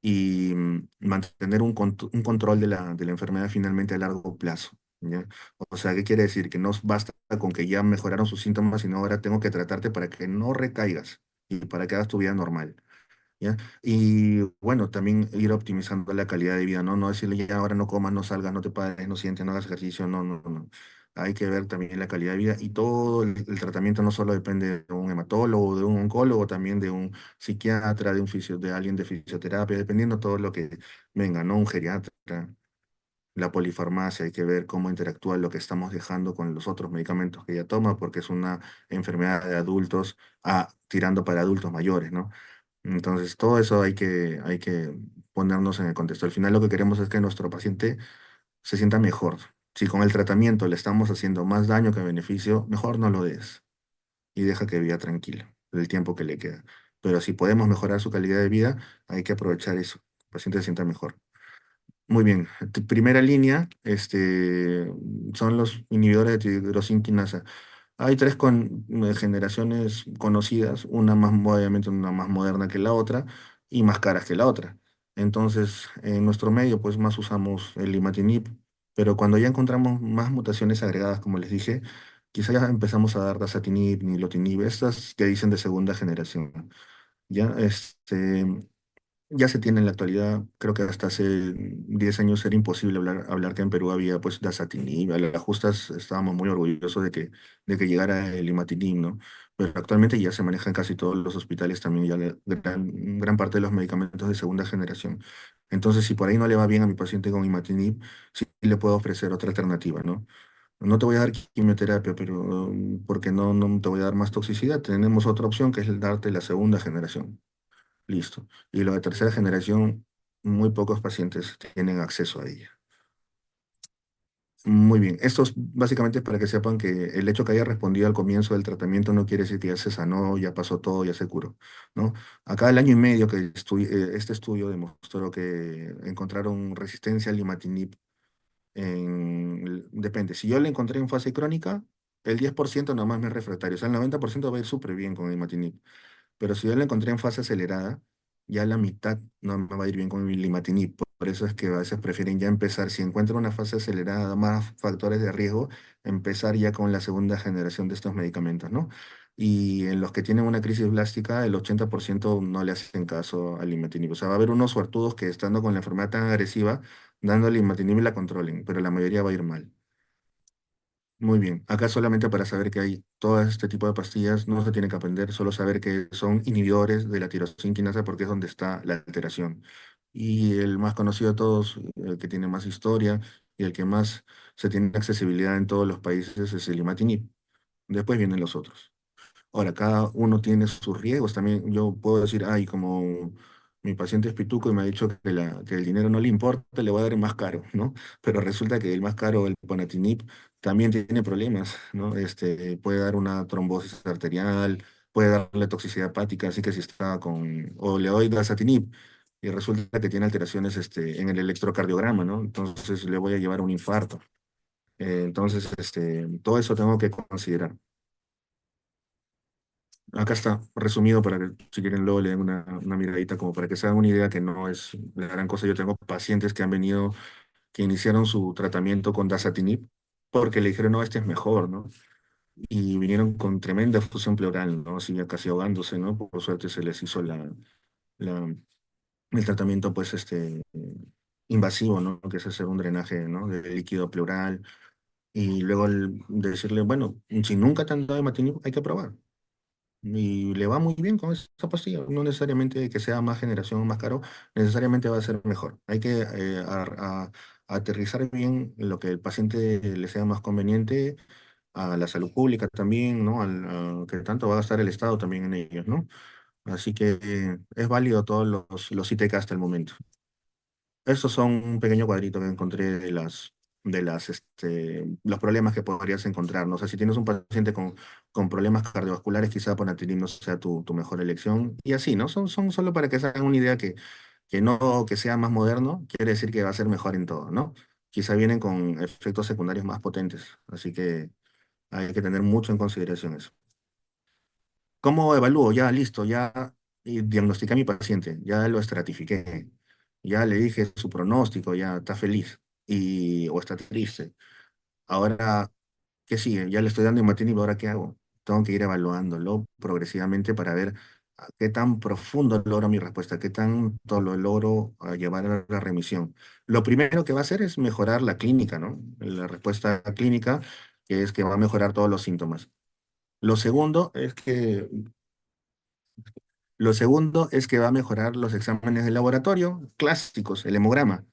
S1: Y mantener un control de la enfermedad finalmente a largo plazo, ¿ya? O sea, ¿qué quiere decir? Que no basta con que ya mejoraron sus síntomas, sino ahora tengo que tratarte para que no recaigas y para que hagas tu vida normal. ¿Ya? Y bueno, también ir optimizando la calidad de vida, ¿no? No decirle ya ahora no comas, no salgas, no te pares, no sientes, no hagas ejercicio, no, no, no. Hay que ver también la calidad de vida y todo el tratamiento no solo depende de un hematólogo, de un oncólogo, también de un psiquiatra, de de alguien de fisioterapia, dependiendo todo lo que venga, ¿no? Un geriatra, la polifarmacia, hay que ver cómo interactúa lo que estamos dejando con los otros medicamentos que ella toma, porque es una enfermedad de adultos, tirando para adultos mayores, ¿no? Entonces, todo eso hay que ponernos en el contexto. Al final lo que queremos es que nuestro paciente se sienta mejor. Si con el tratamiento le estamos haciendo más daño que beneficio, mejor no lo des y deja que viva tranquilo el tiempo que le queda. Pero si podemos mejorar su calidad de vida, hay que aprovechar eso. Que el paciente se sienta mejor. Muy bien. Primera línea, son los inhibidores de tirosinquinasa. Hay tres generaciones conocidas, una más, obviamente, una más moderna que la otra y más caras que la otra. Entonces, en nuestro medio, pues más usamos el imatinib, pero cuando ya encontramos más mutaciones agregadas, como les dije, quizá ya empezamos a dar dasatinib, nilotinib, estas que dicen de segunda generación. Ya, ya se tiene en la actualidad, creo que hasta hace 10 años era imposible hablar que en Perú había pues dasatinib. A las justas estábamos muy orgullosos de que llegara el imatinib, ¿no? Pero actualmente ya se maneja en casi todos los hospitales también ya la gran parte de los medicamentos de segunda generación. Entonces, si por ahí no le va bien a mi paciente con imatinib, sí le puedo ofrecer otra alternativa, ¿no? No te voy a dar quimioterapia, pero porque no te voy a dar más toxicidad. Tenemos otra opción que es el darte la segunda generación. Listo. Y lo de tercera generación, muy pocos pacientes tienen acceso a ella. Muy bien. Esto es básicamente para que sepan que el hecho que haya respondido al comienzo del tratamiento no quiere decir que ya se sanó, ya pasó todo, ya se curó, ¿no? Acá el año y medio que este estudio demostró que encontraron resistencia al imatinib depende. Si yo le encontré en fase crónica, el 10% nomás me es refractario. O sea, el 90% va a ir súper bien con el imatinib. Pero si yo la encontré en fase acelerada, ya la mitad no me va a ir bien con mi limatinib. Por eso es que a veces prefieren ya empezar, si encuentro una fase acelerada, más factores de riesgo, empezar ya con la segunda generación de estos medicamentos, ¿no? Y en los que tienen una crisis blástica, el 80% no le hacen caso al limatinib. O sea, va a haber unos suertudos que estando con la enfermedad tan agresiva, dando limatinib la controlen, pero la mayoría va a ir mal. Muy bien. Acá solamente para saber que hay todo este tipo de pastillas, no se tiene que aprender, solo saber que son inhibidores de la tirosina quinasa porque es donde está la alteración. Y el más conocido de todos, el que tiene más historia y el que más se tiene accesibilidad en todos los países es el imatinib. Después vienen los otros. Ahora, cada uno tiene sus riesgos. También yo puedo decir, ay, como Mi paciente es pituco y me ha dicho que el dinero no le importa, le voy a dar el más caro, ¿no? Pero resulta que el más caro, el Ponatinib, también tiene problemas, ¿no? Puede dar una trombosis arterial, puede darle toxicidad hepática, así que si está con, o le doy Dasatinib y resulta que tiene alteraciones, en el electrocardiograma, ¿no? Entonces le voy a llevar a un infarto. Entonces, todo eso tengo que considerar. Acá está resumido para que si quieren luego le den una miradita como para que se hagan una idea que no es la gran cosa. Yo tengo pacientes que han venido, que iniciaron su tratamiento con Dasatinib porque le dijeron, no, este es mejor, ¿no? Y vinieron con tremenda fusión pleural, ¿no? Así ya casi ahogándose, ¿no? Por suerte se les hizo la, el tratamiento, pues, invasivo, ¿no? Que es hacer un drenaje, ¿no? Del líquido pleural. Y luego decirle, bueno, si nunca te han dado Imatinib, hay que probar. Y le va muy bien con esa pastilla. No necesariamente que sea más generación o más caro, necesariamente va a ser mejor. Hay que aterrizar bien lo que el paciente le sea más conveniente a la salud pública también, ¿no? Que tanto va a gastar el Estado también en ellos, ¿no? Así que es válido todos los ITK hasta el momento. Estos son un pequeño cuadrito que encontré los problemas que podrías encontrar, ¿no? O sea, si tienes un paciente con problemas cardiovasculares, quizá Ponatinib no sea tu mejor elección. Y así, ¿no? Son solo para que se hagan una idea que no, que sea más moderno, quiere decir que va a ser mejor en todo, ¿no? Quizá vienen con efectos secundarios más potentes, así que hay que tener mucho en consideración eso. ¿Cómo evalúo? Ya, listo, ya diagnostiqué a mi paciente, ya lo estratifiqué, ya le dije su pronóstico, ya está feliz o está triste. Ahora, ¿qué sigue? Ya le estoy dando imatinib, ¿ahora qué hago? Tengo que ir evaluándolo progresivamente para ver qué tan profundo logro mi respuesta, qué tanto lo logro llevar a la remisión. Lo primero que va a hacer es mejorar la clínica, ¿no? La respuesta clínica, que es que va a mejorar todos los síntomas. Lo segundo es que Lo segundo es que va a mejorar los exámenes de laboratorio clásicos, el hemograma.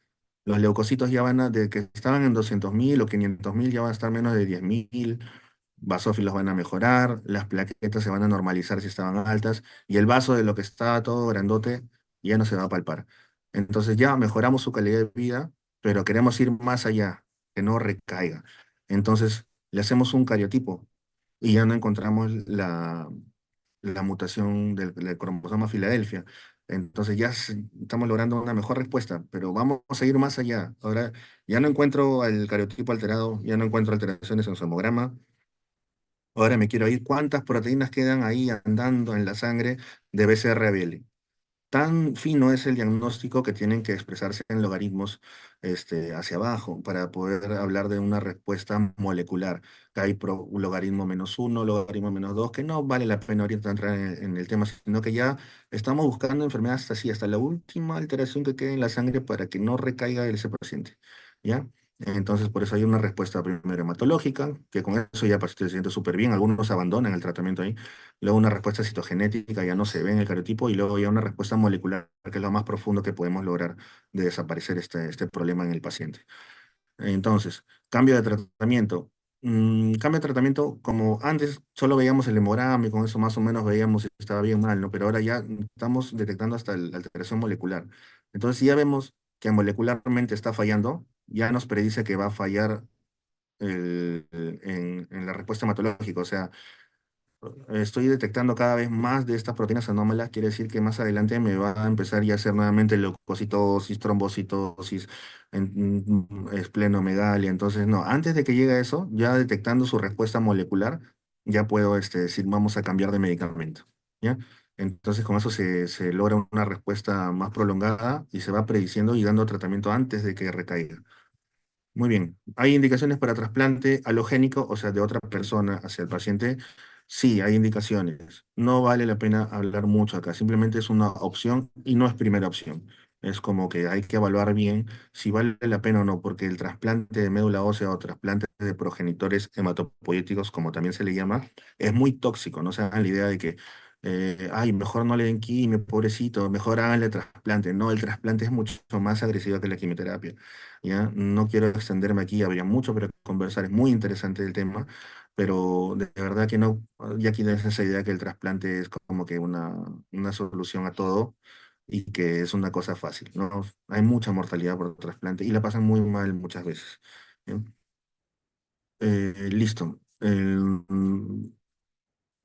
S1: Los leucocitos ya van a, de que estaban en 200.000 o 500.000, ya van a estar menos de 10.000. Basófilos van a mejorar, las plaquetas se van a normalizar si estaban altas, y el vaso de lo que estaba todo grandote ya no se va a palpar. Entonces ya mejoramos su calidad de vida, pero queremos ir más allá, que no recaiga. Entonces le hacemos un cariotipo y ya no encontramos la mutación del cromosoma Filadelfia. Entonces ya estamos logrando una mejor respuesta, pero vamos a ir más allá. Ahora ya no encuentro el cariotipo alterado, ya no encuentro alteraciones en su hemograma. Ahora me quiero ir cuántas proteínas quedan ahí andando en la sangre de BCR-ABL. Tan fino es el diagnóstico que tienen que expresarse en logaritmos hacia abajo para poder hablar de una respuesta molecular. Que hay un logaritmo -1, logaritmo -2, que no vale la pena ahorita entrar en el tema, sino que ya estamos buscando enfermedades hasta así, hasta la última alteración que quede en la sangre para que no recaiga ese paciente. ¿Ya? Entonces, por eso hay una respuesta primero hematológica, que con eso ya el paciente se siente súper bien. Algunos abandonan el tratamiento ahí. Luego una respuesta citogenética, ya no se ve en el cariotipo, y luego ya una respuesta molecular, que es lo más profundo que podemos lograr de desaparecer este problema en el paciente. Entonces, cambio de tratamiento. Cambio de tratamiento, como antes solo veíamos el hemograma y con eso más o menos veíamos si estaba bien o mal, ¿no? Pero ahora ya estamos detectando hasta la alteración molecular. Entonces, si ya vemos que molecularmente está fallando, ya nos predice que va a fallar en la respuesta hematológica. O sea, estoy detectando cada vez más de estas proteínas anómalas, quiere decir que más adelante me va a empezar ya a hacer nuevamente leucocitosis, trombocitosis, esplenomegalia. Entonces, no, antes de que llegue a eso, ya detectando su respuesta molecular, ya puedo decir, vamos a cambiar de medicamento, ¿ya? Entonces, con eso se logra una respuesta más prolongada y se va prediciendo y dando tratamiento antes de que recaiga. Muy bien. ¿Hay indicaciones para trasplante halogénico, o sea, de otra persona hacia el paciente? Sí, hay indicaciones. No vale la pena hablar mucho acá. Simplemente es una opción y no es primera opción. Es como que hay que evaluar bien si vale la pena o no, porque el trasplante de médula ósea o trasplante de progenitores hematopoyéticos, como también se le llama, es muy tóxico. No se hagan la idea de que, ay, mejor no le den quimio, pobrecito, mejor háganle trasplante. No, el trasplante es mucho más agresivo que la quimioterapia. ¿Ya? No quiero extenderme aquí, habría mucho para conversar, es muy interesante el tema, pero de verdad que no, ya tienes esa idea que el trasplante es como que una solución a todo, y que es una cosa fácil, ¿no? Hay mucha mortalidad por trasplante y la pasan muy mal muchas veces. ¿Bien? Listo.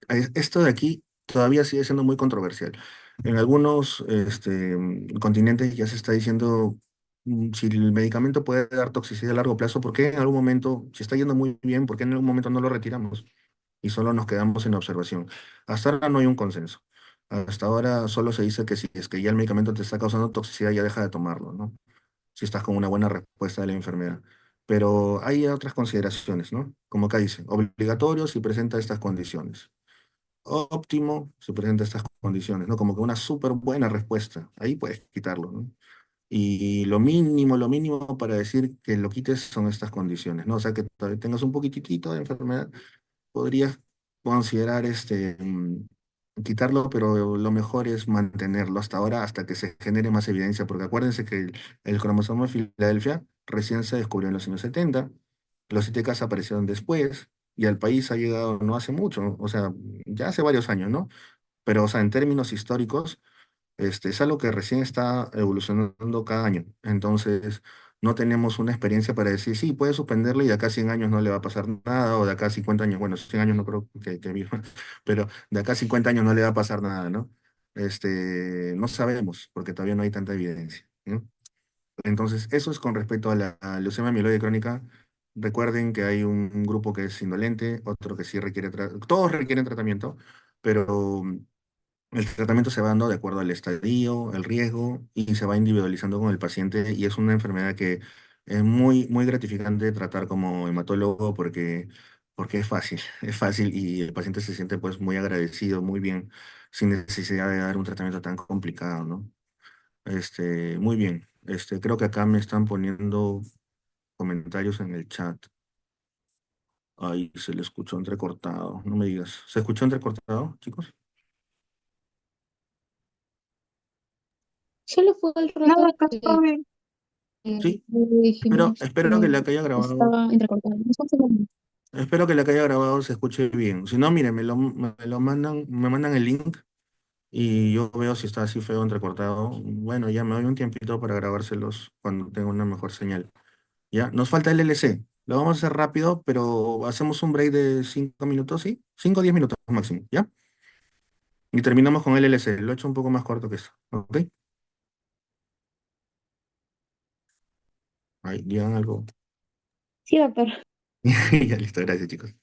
S1: Esto de aquí todavía sigue siendo muy controversial. En algunos continentes ya se está diciendo si el medicamento puede dar toxicidad a largo plazo, ¿por qué en algún momento, si está yendo muy bien, por qué en algún momento no lo retiramos y solo nos quedamos en observación? Hasta ahora no hay un consenso. Hasta ahora solo se dice que si es que ya el medicamento te está causando toxicidad, ya deja de tomarlo, ¿no? Si estás con una buena respuesta de la enfermedad. Pero hay otras consideraciones, ¿no? Como acá dice, obligatorio si presenta estas condiciones, óptimo se presenta estas condiciones, ¿no? Como que una súper buena respuesta. Ahí puedes quitarlo, ¿no? Y lo mínimo para decir que lo quites son estas condiciones, ¿no? O sea, que todavía tengas un poquitito de enfermedad, podrías considerar quitarlo, pero lo mejor es mantenerlo hasta ahora, hasta que se genere más evidencia, porque acuérdense que el cromosoma de Filadelfia recién se descubrió en los años 70, los ITCs aparecieron después, y al país ha llegado no hace mucho, o sea, ya hace varios años, ¿no? Pero, o sea, en términos históricos, es algo que recién está evolucionando cada año. Entonces, no tenemos una experiencia para decir, sí, puede suspenderle y de acá a 100 años no le va a pasar nada, o de acá a 50 años, bueno, 100 años no creo que viva, pero de acá a 50 años no le va a pasar nada, ¿no? No sabemos, porque todavía no hay tanta evidencia, ¿no? Entonces, eso es con respecto a la leucemia mieloide crónica. Recuerden que hay un grupo que es indolente, otro que sí requiere, todos requieren tratamiento, pero el tratamiento se va dando de acuerdo al estadio, el riesgo y se va individualizando con el paciente y es una enfermedad que es muy, muy gratificante tratar como hematólogo porque es fácil, es fácil y el paciente se siente pues muy agradecido, muy bien, sin necesidad de dar un tratamiento tan complicado, ¿no? Muy bien. Creo que acá me están poniendo comentarios en el chat. Ay, se le escuchó entrecortado. No me digas. ¿Se escuchó entrecortado, chicos?
S3: Solo fue el
S2: Nada,
S3: rato
S2: acá
S3: que
S2: estoy.
S1: Sí.
S3: dijimos
S1: Espero que
S3: que
S1: la que haya grabado.
S3: estaba entrecortado. No sé cómo.
S1: Espero que la que haya grabado se escuche bien. Si no, miren, me lo mandan, me mandan el link y yo veo si está así feo entrecortado. Bueno, ya me doy un tiempito para grabárselos cuando tenga una mejor señal. Ya, nos falta el LC. Lo vamos a hacer rápido, pero hacemos un break de 5 minutos, ¿sí? 5 o 10 minutos máximo, ¿ya? Y terminamos con el LC. Lo he hecho un poco más corto que eso, ¿ok? Ahí, digan algo.
S3: Sí, doctor.
S1: Ya listo, gracias, chicos.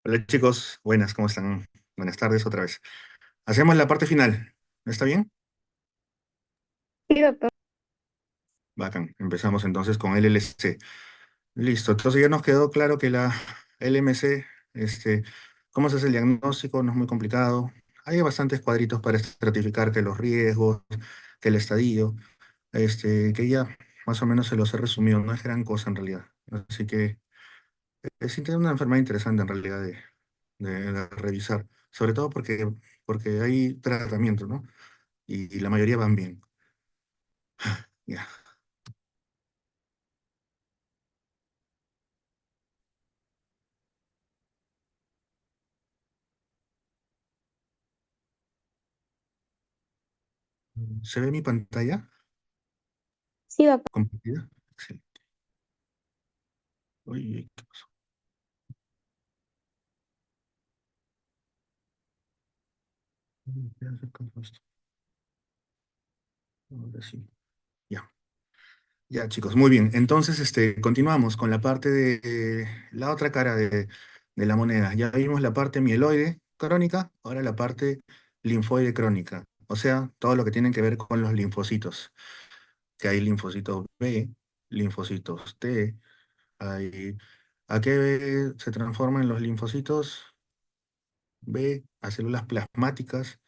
S1: Hola chicos, buenas, ¿cómo están? Buenas tardes otra vez. Hacemos la parte final, ¿está bien?
S3: Sí, doctor.
S1: Bacán, empezamos entonces con LLC. Listo, entonces ya nos quedó claro que la LMC, cómo se hace el diagnóstico, no es muy complicado. Hay bastantes cuadritos para estratificar que los riesgos, que el estadio, que ya más o menos se los he resumido, no es gran cosa en realidad. Así que es una enfermedad interesante en realidad de revisar, sobre todo porque hay tratamiento, ¿no? Y la mayoría van bien. Ya. ¿Se ve mi pantalla
S3: Sí, doctor.
S1: compartida? Excelente. Uy, ¿qué pasó? ¿Qué hace con esto? Ahora sí. Ya. Ya, chicos, muy bien. Entonces, continuamos con la parte de la otra cara de la moneda. Ya vimos la parte mieloide crónica, ahora la parte linfoide crónica. O sea, todo lo que tiene que ver con los linfocitos. Que hay linfocitos B, linfocitos T, hay... ¿A qué se transforman los linfocitos? B, a células plasmáticas,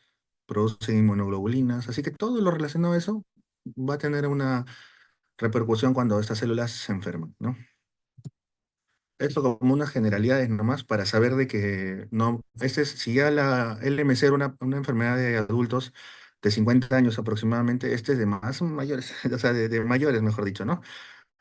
S1: producen inmunoglobulinas. Así que todo lo relacionado a eso va a tener una repercusión cuando estas células se enferman, ¿no? Esto como unas generalidades nomás para saber de que no, si ya la LMC era una enfermedad de adultos de 50 años aproximadamente, este es de más mayores, o sea, de mayores, mejor dicho, ¿no?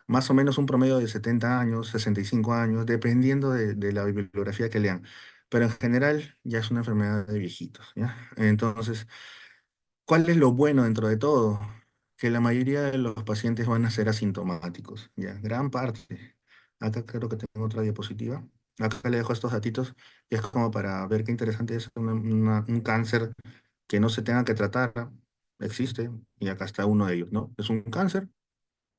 S1: Más o menos un promedio de 70 años, 65 años, dependiendo de la bibliografía que lean. Pero en general ya es una enfermedad de viejitos, ¿ya? Entonces, ¿cuál es lo bueno dentro de todo? Que la mayoría de los pacientes van a ser asintomáticos, ya, gran parte. Acá creo que tengo otra diapositiva. Acá le dejo estos datitos, y es como para ver qué interesante es un cáncer que no se tenga que tratar. Existe, y acá está uno de ellos, ¿no? Es un cáncer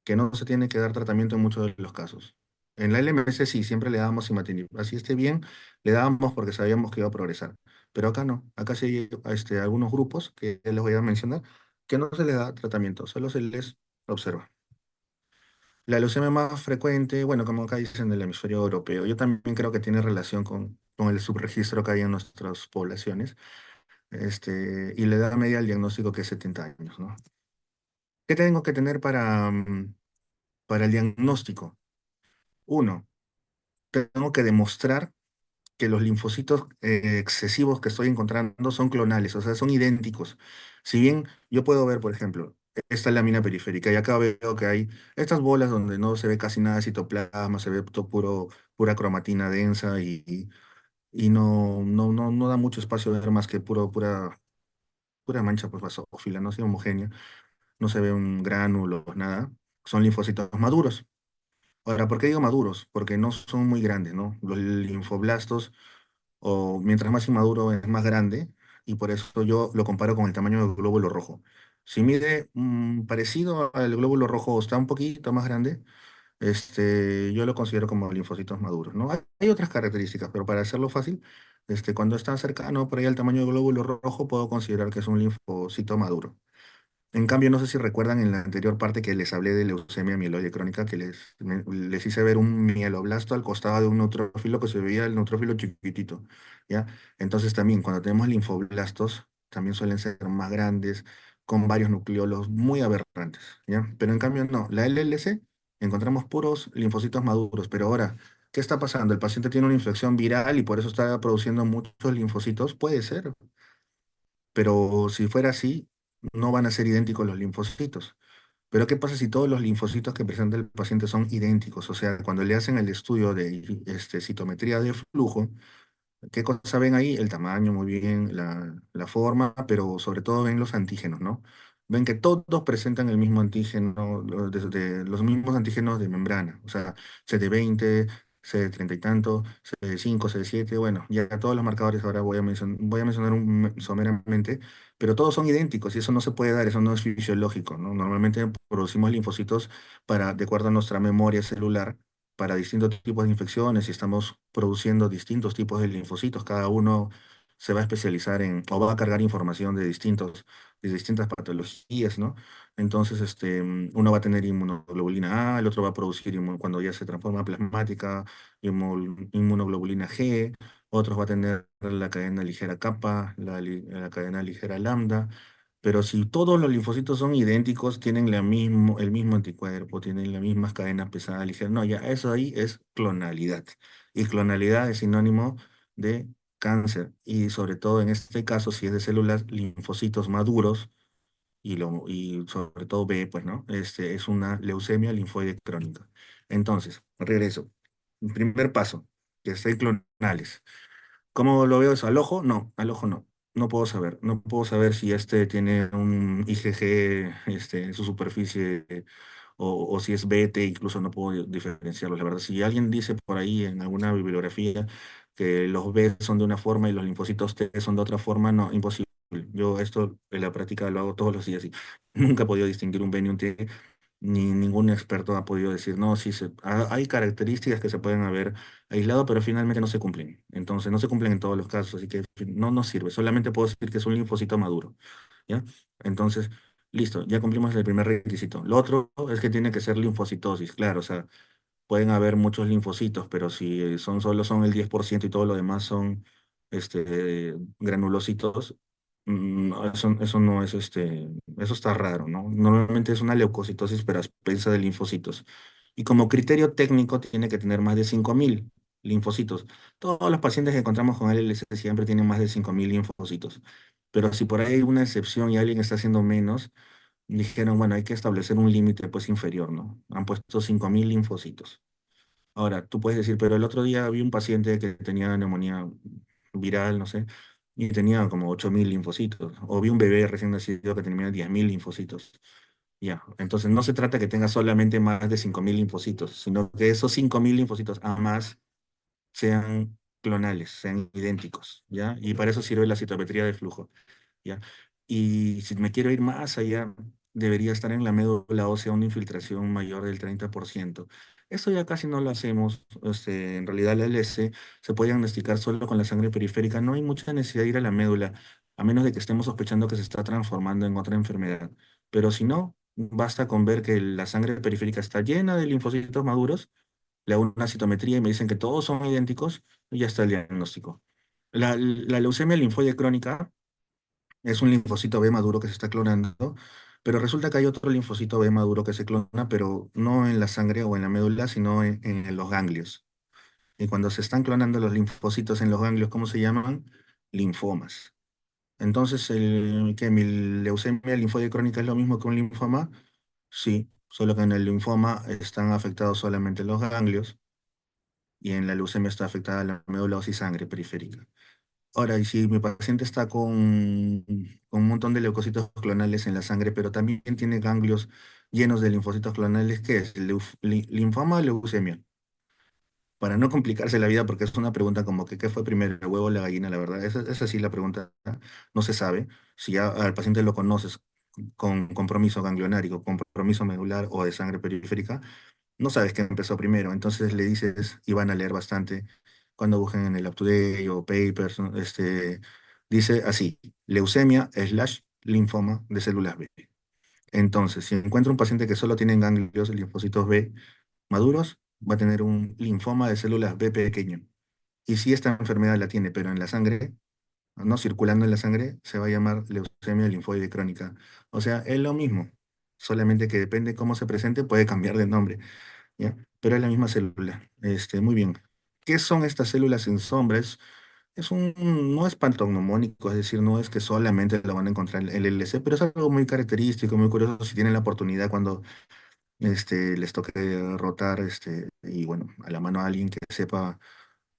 S1: que no se tiene que dar tratamiento en muchos de los casos. En la LMS sí, siempre le dábamos imatinib. Así esté bien, le dábamos porque sabíamos que iba a progresar. Pero acá no. Acá sí hay algunos grupos que les voy a mencionar que no se les da tratamiento, solo se les observa. La leucemia más frecuente, bueno, como acá dicen del hemisferio europeo, yo también creo que tiene relación con el subregistro que hay en nuestras poblaciones, y la edad media del diagnóstico que es 70 años, ¿no? ¿Qué tengo que tener para el diagnóstico? Uno, tengo que demostrar que los linfocitos excesivos que estoy encontrando son clonales, o sea, son idénticos. Si bien yo puedo ver, por ejemplo, esta lámina periférica y acá veo que hay estas bolas donde no se ve casi nada de citoplasma, se ve todo pura cromatina densa y no da mucho espacio de ver más que pura mancha pues, basófila, no es homogénea, no se ve un gránulo, nada. Son linfocitos maduros. Ahora, ¿por qué digo maduros? Porque no son muy grandes, ¿no? Los linfoblastos, o mientras más inmaduro es más grande, y por eso yo lo comparo con el tamaño del glóbulo rojo. Si mide parecido al glóbulo rojo o está un poquito más grande, yo lo considero como linfocitos maduros, ¿no? Hay otras características, pero para hacerlo fácil, cuando está cercano por ahí al tamaño del glóbulo rojo, puedo considerar que es un linfocito maduro. En cambio, no sé si recuerdan en la anterior parte que les hablé de leucemia mieloide crónica, que les hice ver un mieloblasto al costado de un neutrófilo que se veía el neutrófilo chiquitito, ¿ya? Entonces también cuando tenemos linfoblastos, también suelen ser más grandes, con varios nucleolos muy aberrantes, ¿ya? Pero en cambio no, la LLC encontramos puros linfocitos maduros, pero ahora, ¿qué está pasando? ¿El paciente tiene una infección viral y por eso está produciendo muchos linfocitos? Puede ser, pero si fuera así, no van a ser idénticos los linfocitos. Pero ¿qué pasa si todos los linfocitos que presenta el paciente son idénticos? O sea, cuando le hacen el estudio de citometría de flujo, ¿qué cosa ven ahí? El tamaño, muy bien, la forma, pero sobre todo ven los antígenos, ¿no? Ven que todos presentan el mismo antígeno, los mismos antígenos de membrana, o sea, CD20, CD30 y tanto, CD5, CD7, bueno, ya todos los marcadores ahora voy a mencionar someramente, pero todos son idénticos y eso no se puede dar, eso no es fisiológico, ¿no? Normalmente producimos linfocitos de acuerdo a nuestra memoria celular, para distintos tipos de infecciones y estamos produciendo distintos tipos de linfocitos. Cada uno se va a especializar en, o va a cargar información de distintas patologías, ¿no? Entonces, uno va a tener inmunoglobulina A, el otro va a producir, cuando ya se transforma plasmática, inmunoglobulina G, otros va a tener la cadena ligera kappa, la cadena ligera lambda. Pero si todos los linfocitos son idénticos, tienen el mismo anticuerpo, tienen las mismas cadenas pesadas ligeras, no, ya eso ahí es clonalidad. Y clonalidad es sinónimo de cáncer. Y sobre todo en este caso, si es de células linfocitos maduros, y sobre todo B, pues, ¿no? Es una leucemia linfoide crónica. Entonces, regreso. Primer paso, que estén clonales. ¿Cómo lo veo eso? ¿Al ojo? No, al ojo no. No puedo saber. No puedo saber si tiene un IgG en su superficie o si es BT, incluso no puedo diferenciarlo. La verdad, si alguien dice por ahí en alguna bibliografía que los B son de una forma y los linfocitos T son de otra forma, no, imposible. Yo esto en la práctica lo hago todos los días y nunca he podido distinguir un B ni un T, ni ningún experto ha podido decir, no, sí, hay características que se pueden haber aislado, pero finalmente no se cumplen. Entonces, no se cumplen en todos los casos, así que no nos sirve. Solamente puedo decir que es un linfocito maduro, ¿ya? Entonces, listo, ya cumplimos el primer requisito. Lo otro es que tiene que ser linfocitosis, claro, o sea, pueden haber muchos linfocitos, pero si solo son el 10% y todo lo demás son granulocitos, no, eso no es eso está raro, ¿no? Normalmente es una leucocitosis, pero a expensas de linfocitos. Y como criterio técnico tiene que tener más de 5.000 linfocitos. Todos los pacientes que encontramos con LLC siempre tienen más de 5.000 linfocitos. Pero si por ahí hay una excepción y alguien está haciendo menos, dijeron, bueno, hay que establecer un límite pues inferior, ¿no? Han puesto 5.000 linfocitos. Ahora, tú puedes decir, pero el otro día vi un paciente que tenía neumonía viral, no sé, y tenía como 8.000 linfocitos. O vi un bebé recién nacido que tenía 10.000 linfocitos. Ya, entonces no se trata que tenga solamente más de 5.000 linfocitos, sino que esos 5.000 linfocitos a más sean clonales, sean idénticos, ¿ya? Y para eso sirve la citometría de flujo. ¿Ya? Y si me quiero ir más allá, debería estar en la médula ósea una infiltración mayor del 30%. Eso ya casi no lo hacemos. En realidad la LS se puede diagnosticar solo con la sangre periférica. No hay mucha necesidad de ir a la médula, a menos de que estemos sospechando que se está transformando en otra enfermedad. Pero si no, basta con ver que la sangre periférica está llena de linfocitos maduros, le hago una citometría y me dicen que todos son idénticos, y ya está el diagnóstico. La leucemia linfoide crónica es un linfocito B maduro que se está clonando, pero resulta que hay otro linfocito B maduro que se clona, pero no en la sangre o en la médula, sino en los ganglios. Y cuando se están clonando los linfocitos en los ganglios, ¿cómo se llaman? Linfomas. Entonces, ¿que mi leucemia linfoide crónica es lo mismo que un linfoma? Sí, solo que en el linfoma están afectados solamente los ganglios y en la leucemia está afectada la médula ósea y sangre periférica. Ahora, y si mi paciente está con un montón de leucocitos clonales en la sangre, pero también tiene ganglios llenos de linfocitos clonales, ¿qué es? ¿Linfoma o leucemia? Para no complicarse la vida, porque es una pregunta como que ¿qué fue primero, el huevo o la gallina? La verdad, esa sí la pregunta, no se sabe. Si ya al paciente lo conoces con compromiso ganglionárico, compromiso medular o de sangre periférica, no sabes qué empezó primero, entonces le dices, y van a leer bastante, cuando busquen en el UpToDate o papers, ¿no? Dice así, leucemia slash linfoma de células B. Entonces, si encuentra un paciente que solo tiene ganglios, linfocitos B maduros, va a tener un linfoma de células B pequeño. Y si esta enfermedad la tiene, pero en la sangre, no circulando en la sangre, se va a llamar leucemia linfoide crónica. O sea, es lo mismo, solamente que depende cómo se presente, puede cambiar de nombre. ¿Ya? Pero es la misma célula. Muy bien. ¿Qué son estas células en sombra? No es pantognomónico, es decir, no es que solamente lo van a encontrar en el LC, pero es algo muy característico, muy curioso si tienen la oportunidad cuando les toque rotar, y bueno, a la mano a alguien que sepa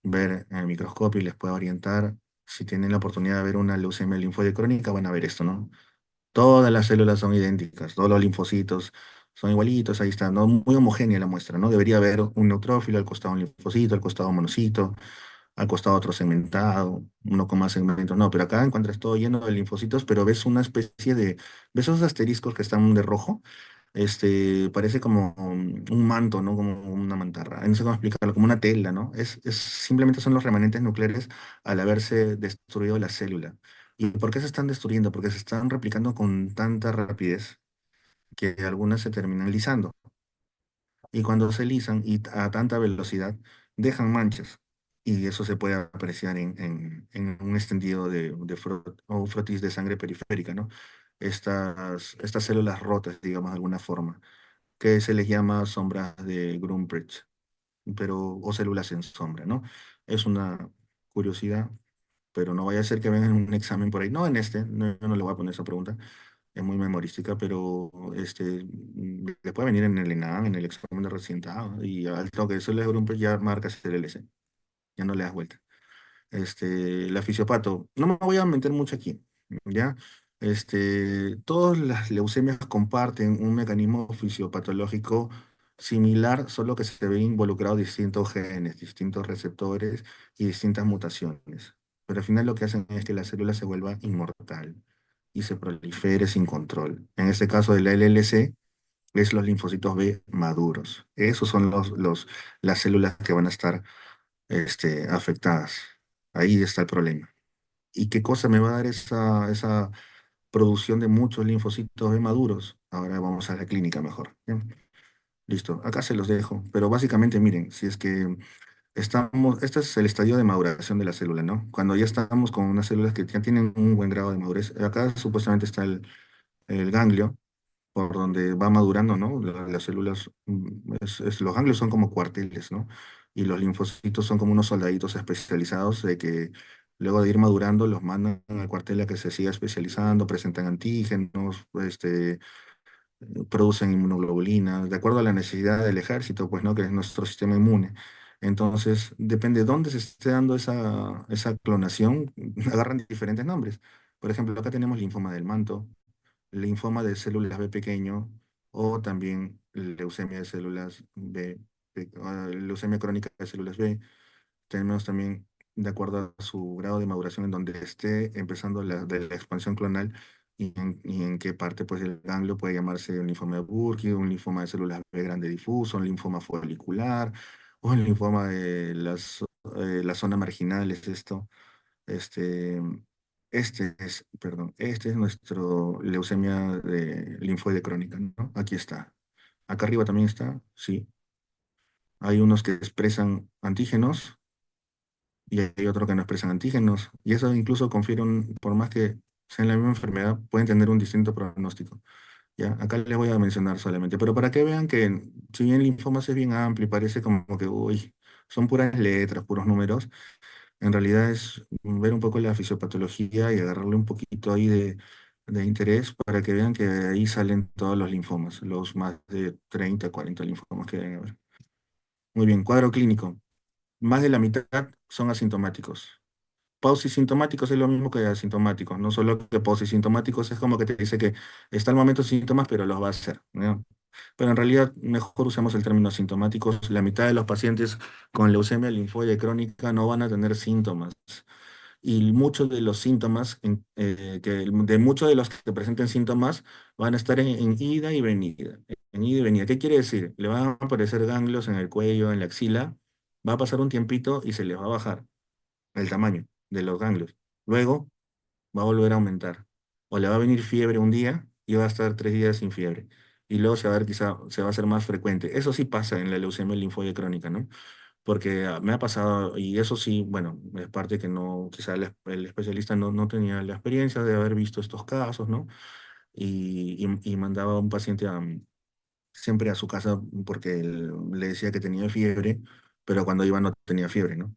S1: ver en el microscopio y les pueda orientar. Si tienen la oportunidad de ver una leucemia linfoide crónica, van a ver esto, ¿no? Todas las células son idénticas, todos los linfocitos son igualitos, ahí está, ¿no? Muy homogénea la muestra, ¿no? Debería haber un neutrófilo, al costado un linfocito, al costado un monocito, al costado otro segmentado, uno con más segmentos, no, pero acá encuentras todo lleno de linfocitos, pero ves una especie ves esos asteriscos que están de rojo, Parece como un manto, ¿no? Como una mantarra. No sé cómo explicarlo, como una tela, ¿no? Simplemente son los remanentes nucleares al haberse destruido la célula. ¿Y por qué se están destruyendo? Porque se están replicando con tanta rapidez que algunas se terminan lisando. Y cuando se lisan y a tanta velocidad, dejan manchas. Y eso se puede apreciar en un extendido o frotis de sangre periférica, ¿no? Estas células rotas, digamos, de alguna forma, que se les llama sombras de Grunbridge, o células en sombra, ¿no? Es una curiosidad, pero no vaya a ser que vengan en un examen por ahí. No en este, no, yo no le voy a poner esa pregunta, es muy memorística, pero le puede venir en el ENAM, en el examen de recientado, y al toque de células de Grunbridge ya marcas el LC, ya no le das vuelta. La fisiopato. No me voy a meter mucho aquí, ¿ya? Todas las leucemias comparten un mecanismo fisiopatológico similar, solo que se ven involucrados distintos genes, distintos receptores y distintas mutaciones. Pero al final lo que hacen es que la célula se vuelva inmortal y se prolifere sin control. En este caso de la LLC, es los linfocitos B maduros. Esos son las células que van a estar afectadas. Ahí está el problema. ¿Y qué cosa me va a dar esa producción de muchos linfocitos B maduros? Ahora vamos a la clínica mejor. ¿Bien? Listo, acá se los dejo. Pero básicamente, miren, si es que este es el estadio de maduración de la célula, ¿no? Cuando ya estamos con unas células que ya tienen un buen grado de madurez, acá supuestamente está el ganglio, por donde va madurando, ¿no? Las células, los ganglios son como cuarteles, ¿no? Y los linfocitos son como unos soldaditos especializados de que luego de ir madurando los mandan al cuartel a que se siga especializando, presentan antígenos, producen inmunoglobulinas, de acuerdo a la necesidad del ejército, pues, ¿no? Que es nuestro sistema inmune. Entonces, depende de dónde se esté dando esa clonación, agarran diferentes nombres. Por ejemplo, acá tenemos linfoma del manto, linfoma de células B pequeño o también leucemia de células B, leucemia crónica de células B. Tenemos también, de acuerdo a su grado de maduración, en donde esté empezando de la expansión clonal y en qué parte pues, el ganglio puede llamarse un linfoma de Burkitt, un linfoma de células B grande difuso, un linfoma folicular o un linfoma de la zona marginal, es esto. Este, este es nuestro leucemia de linfoide crónica, ¿no? Aquí está. Acá arriba también está, sí. Hay unos que expresan antígenos y hay otros que no expresan antígenos. Y eso incluso confiere por más que sean la misma enfermedad, pueden tener un distinto pronóstico. Ya, acá les voy a mencionar solamente, pero para que vean que si bien linfomas es bien amplio y parece como que, uy, son puras letras, puros números, en realidad es ver un poco la fisiopatología y agarrarle un poquito ahí de interés para que vean que ahí salen todos los linfomas, los más de 30, 40 linfomas que deben haber. Muy bien, cuadro clínico. Más de la mitad son asintomáticos. Pausisintomáticos es lo mismo que asintomáticos, no solo que pausisintomáticos es como que te dice que está el momento de síntomas, pero los va a hacer, ¿no? Pero en realidad mejor usamos el término asintomáticos. La mitad de los pacientes con leucemia linfoide crónica no van a tener síntomas y muchos de los síntomas, de muchos de los que presenten síntomas, van a estar en ida y venida. En ida y venida. ¿Qué quiere decir? Le van a aparecer ganglios en el cuello, en la axila, va a pasar un tiempito y se les va a bajar el tamaño de los ganglios. Luego va a volver a aumentar. O le va a venir fiebre un día y va a estar 3 días sin fiebre. Y luego se va a ver, quizá se va a hacer más frecuente. Eso sí pasa en la leucemia linfoide crónica, ¿no? Porque me ha pasado, y eso sí, bueno, es parte que no, quizá el especialista no tenía la experiencia de haber visto estos casos, ¿no? Y mandaba a un paciente siempre a su casa porque le decía que tenía fiebre, pero cuando iba no tenía fiebre, ¿no?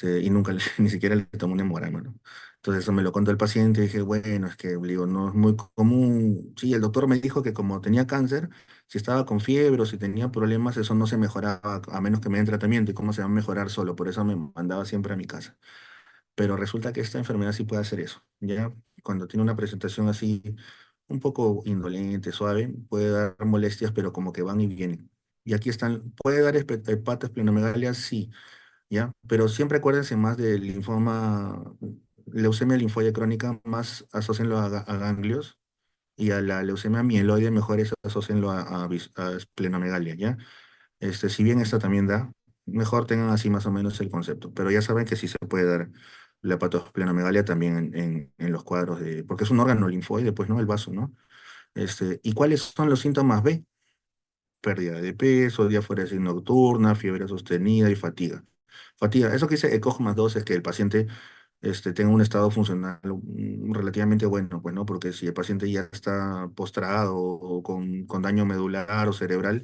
S1: Y nunca, ni siquiera le tomó un hemograma, ¿no? Entonces eso me lo contó el paciente y dije, bueno, es que digo, no es muy común. Sí, el doctor me dijo que como tenía cáncer, si estaba con fiebre o si tenía problemas, eso no se mejoraba a menos que me den tratamiento y cómo se va a mejorar solo. Por eso me mandaba siempre a mi casa. Pero resulta que esta enfermedad sí puede hacer eso, ¿ya? Cuando tiene una presentación así un poco indolente, suave, puede dar molestias, pero como que van y vienen. Y aquí están, ¿puede dar hepatosplenomegalia? Sí, ¿ya? Pero siempre acuérdense más del linfoma, leucemia linfoide crónica, más asócienlo a ganglios y a la leucemia mieloide mejor es asocienlo a esplenomegalia, ¿ya? Si bien esta también da, mejor tengan así más o menos el concepto, pero ya saben que sí se puede dar la hepatosplenomegalia también en los cuadros porque es un órgano linfoide, pues, ¿no? El vaso, ¿no? ¿Y cuáles son los síntomas B? Pérdida de peso, diaforesis nocturna, fiebre sostenida y fatiga. Fatiga, eso que dice ECOG más 2 es que el paciente tenga un estado funcional relativamente bueno, pues, ¿no? Porque si el paciente ya está postrado o con daño medular o cerebral,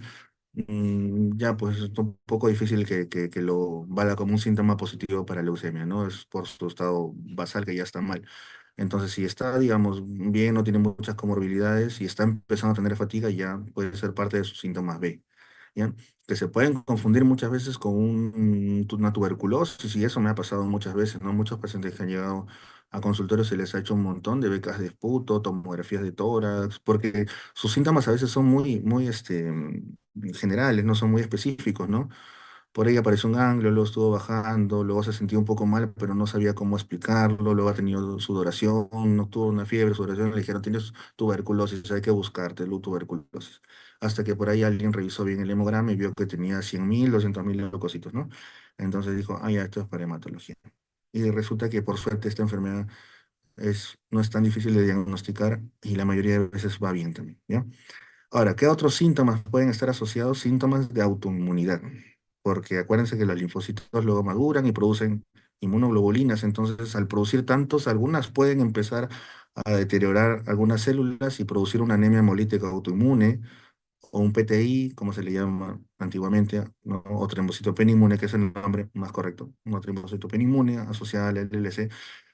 S1: ya pues es un poco difícil que lo valga como un síntoma positivo para leucemia, ¿no? Es por su estado basal que ya está mal. Entonces, si está, digamos, bien, no tiene muchas comorbilidades y está empezando a tener fatiga, ya puede ser parte de sus síntomas B, ¿ya? Que se pueden confundir muchas veces con una tuberculosis, y eso me ha pasado muchas veces, ¿no? Muchos pacientes que han llegado a consultorios se les ha hecho un montón de becas de esputo, tomografías de tórax, porque sus síntomas a veces son muy generales, no son muy específicos, ¿no? Por ahí apareció un ganglio, luego estuvo bajando, luego se sintió un poco mal, pero no sabía cómo explicarlo, luego ha tenido sudoración nocturna, fiebre, sudoración, le dijeron, tienes tuberculosis, hay que buscarte, tuberculosis. Hasta que por ahí alguien revisó bien el hemograma y vio que tenía 100.000, 200.000 leucocitos, ¿no? Entonces dijo, ah, ya, esto es para hematología. Y resulta que por suerte esta enfermedad no es tan difícil de diagnosticar y la mayoría de veces va bien también, ¿ya? Ahora, ¿qué otros síntomas pueden estar asociados? Síntomas de autoinmunidad, porque acuérdense que los linfocitos luego maduran y producen inmunoglobulinas, entonces al producir tantos, algunas pueden empezar a deteriorar algunas células y producir una anemia hemolítica autoinmune o un PTI, como se le llama antiguamente, ¿no? O trombocitopenia inmune, que es el nombre más correcto, una trombocitopenia inmune asociada al LLC.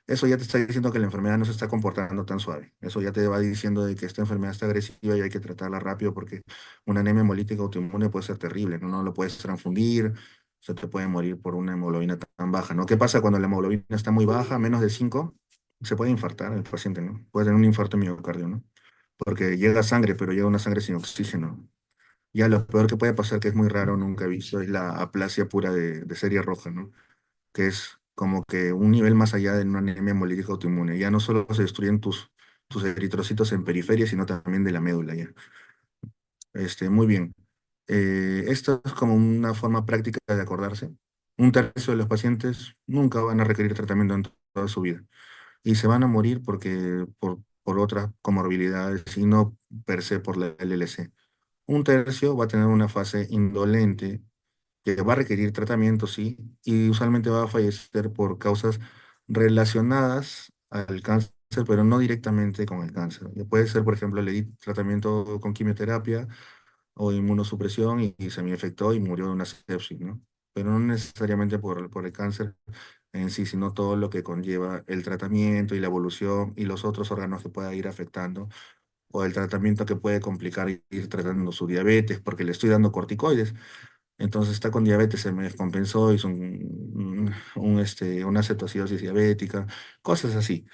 S1: Eso ya te está diciendo que la enfermedad no se está comportando tan suave. Eso ya te va diciendo de que esta enfermedad está agresiva y hay que tratarla rápido porque una anemia hemolítica autoinmune puede ser terrible, ¿no? No lo puedes transfundir, se te puede morir por una hemoglobina tan baja, ¿no? ¿Qué pasa cuando la hemoglobina está muy baja, menos de 5? Se puede infartar el paciente, ¿no? Puede tener un infarto miocardio, ¿no? Porque llega sangre, pero llega una sangre sin oxígeno. Ya lo peor que puede pasar, que es muy raro, nunca he visto, es la aplasia pura de serie roja, ¿no? Que es como que un nivel más allá de una anemia hemolítica autoinmune. Ya no solo se destruyen tus eritrocitos en periferia, sino también de la médula, ya. Muy bien. Esto es como una forma práctica de acordarse. Un tercio de los pacientes nunca van a requerir tratamiento en toda su vida y se van a morir por otras comorbilidades y no per se por la LLC. Un tercio va a tener una fase indolente que va a requerir tratamiento, sí, y usualmente va a fallecer por causas relacionadas al cáncer, pero no directamente con el cáncer. Ya puede ser, por ejemplo, le di tratamiento con quimioterapia o inmunosupresión y se me infectó y murió de una sepsis, ¿no? Pero no necesariamente por el cáncer en sí, sino todo lo que conlleva el tratamiento y la evolución y los otros órganos que pueda ir afectando o el tratamiento que puede complicar ir tratando su diabetes, porque le estoy dando corticoides. Entonces está con diabetes, se me descompensó, hizo una cetoacidosis diabética, cosas así.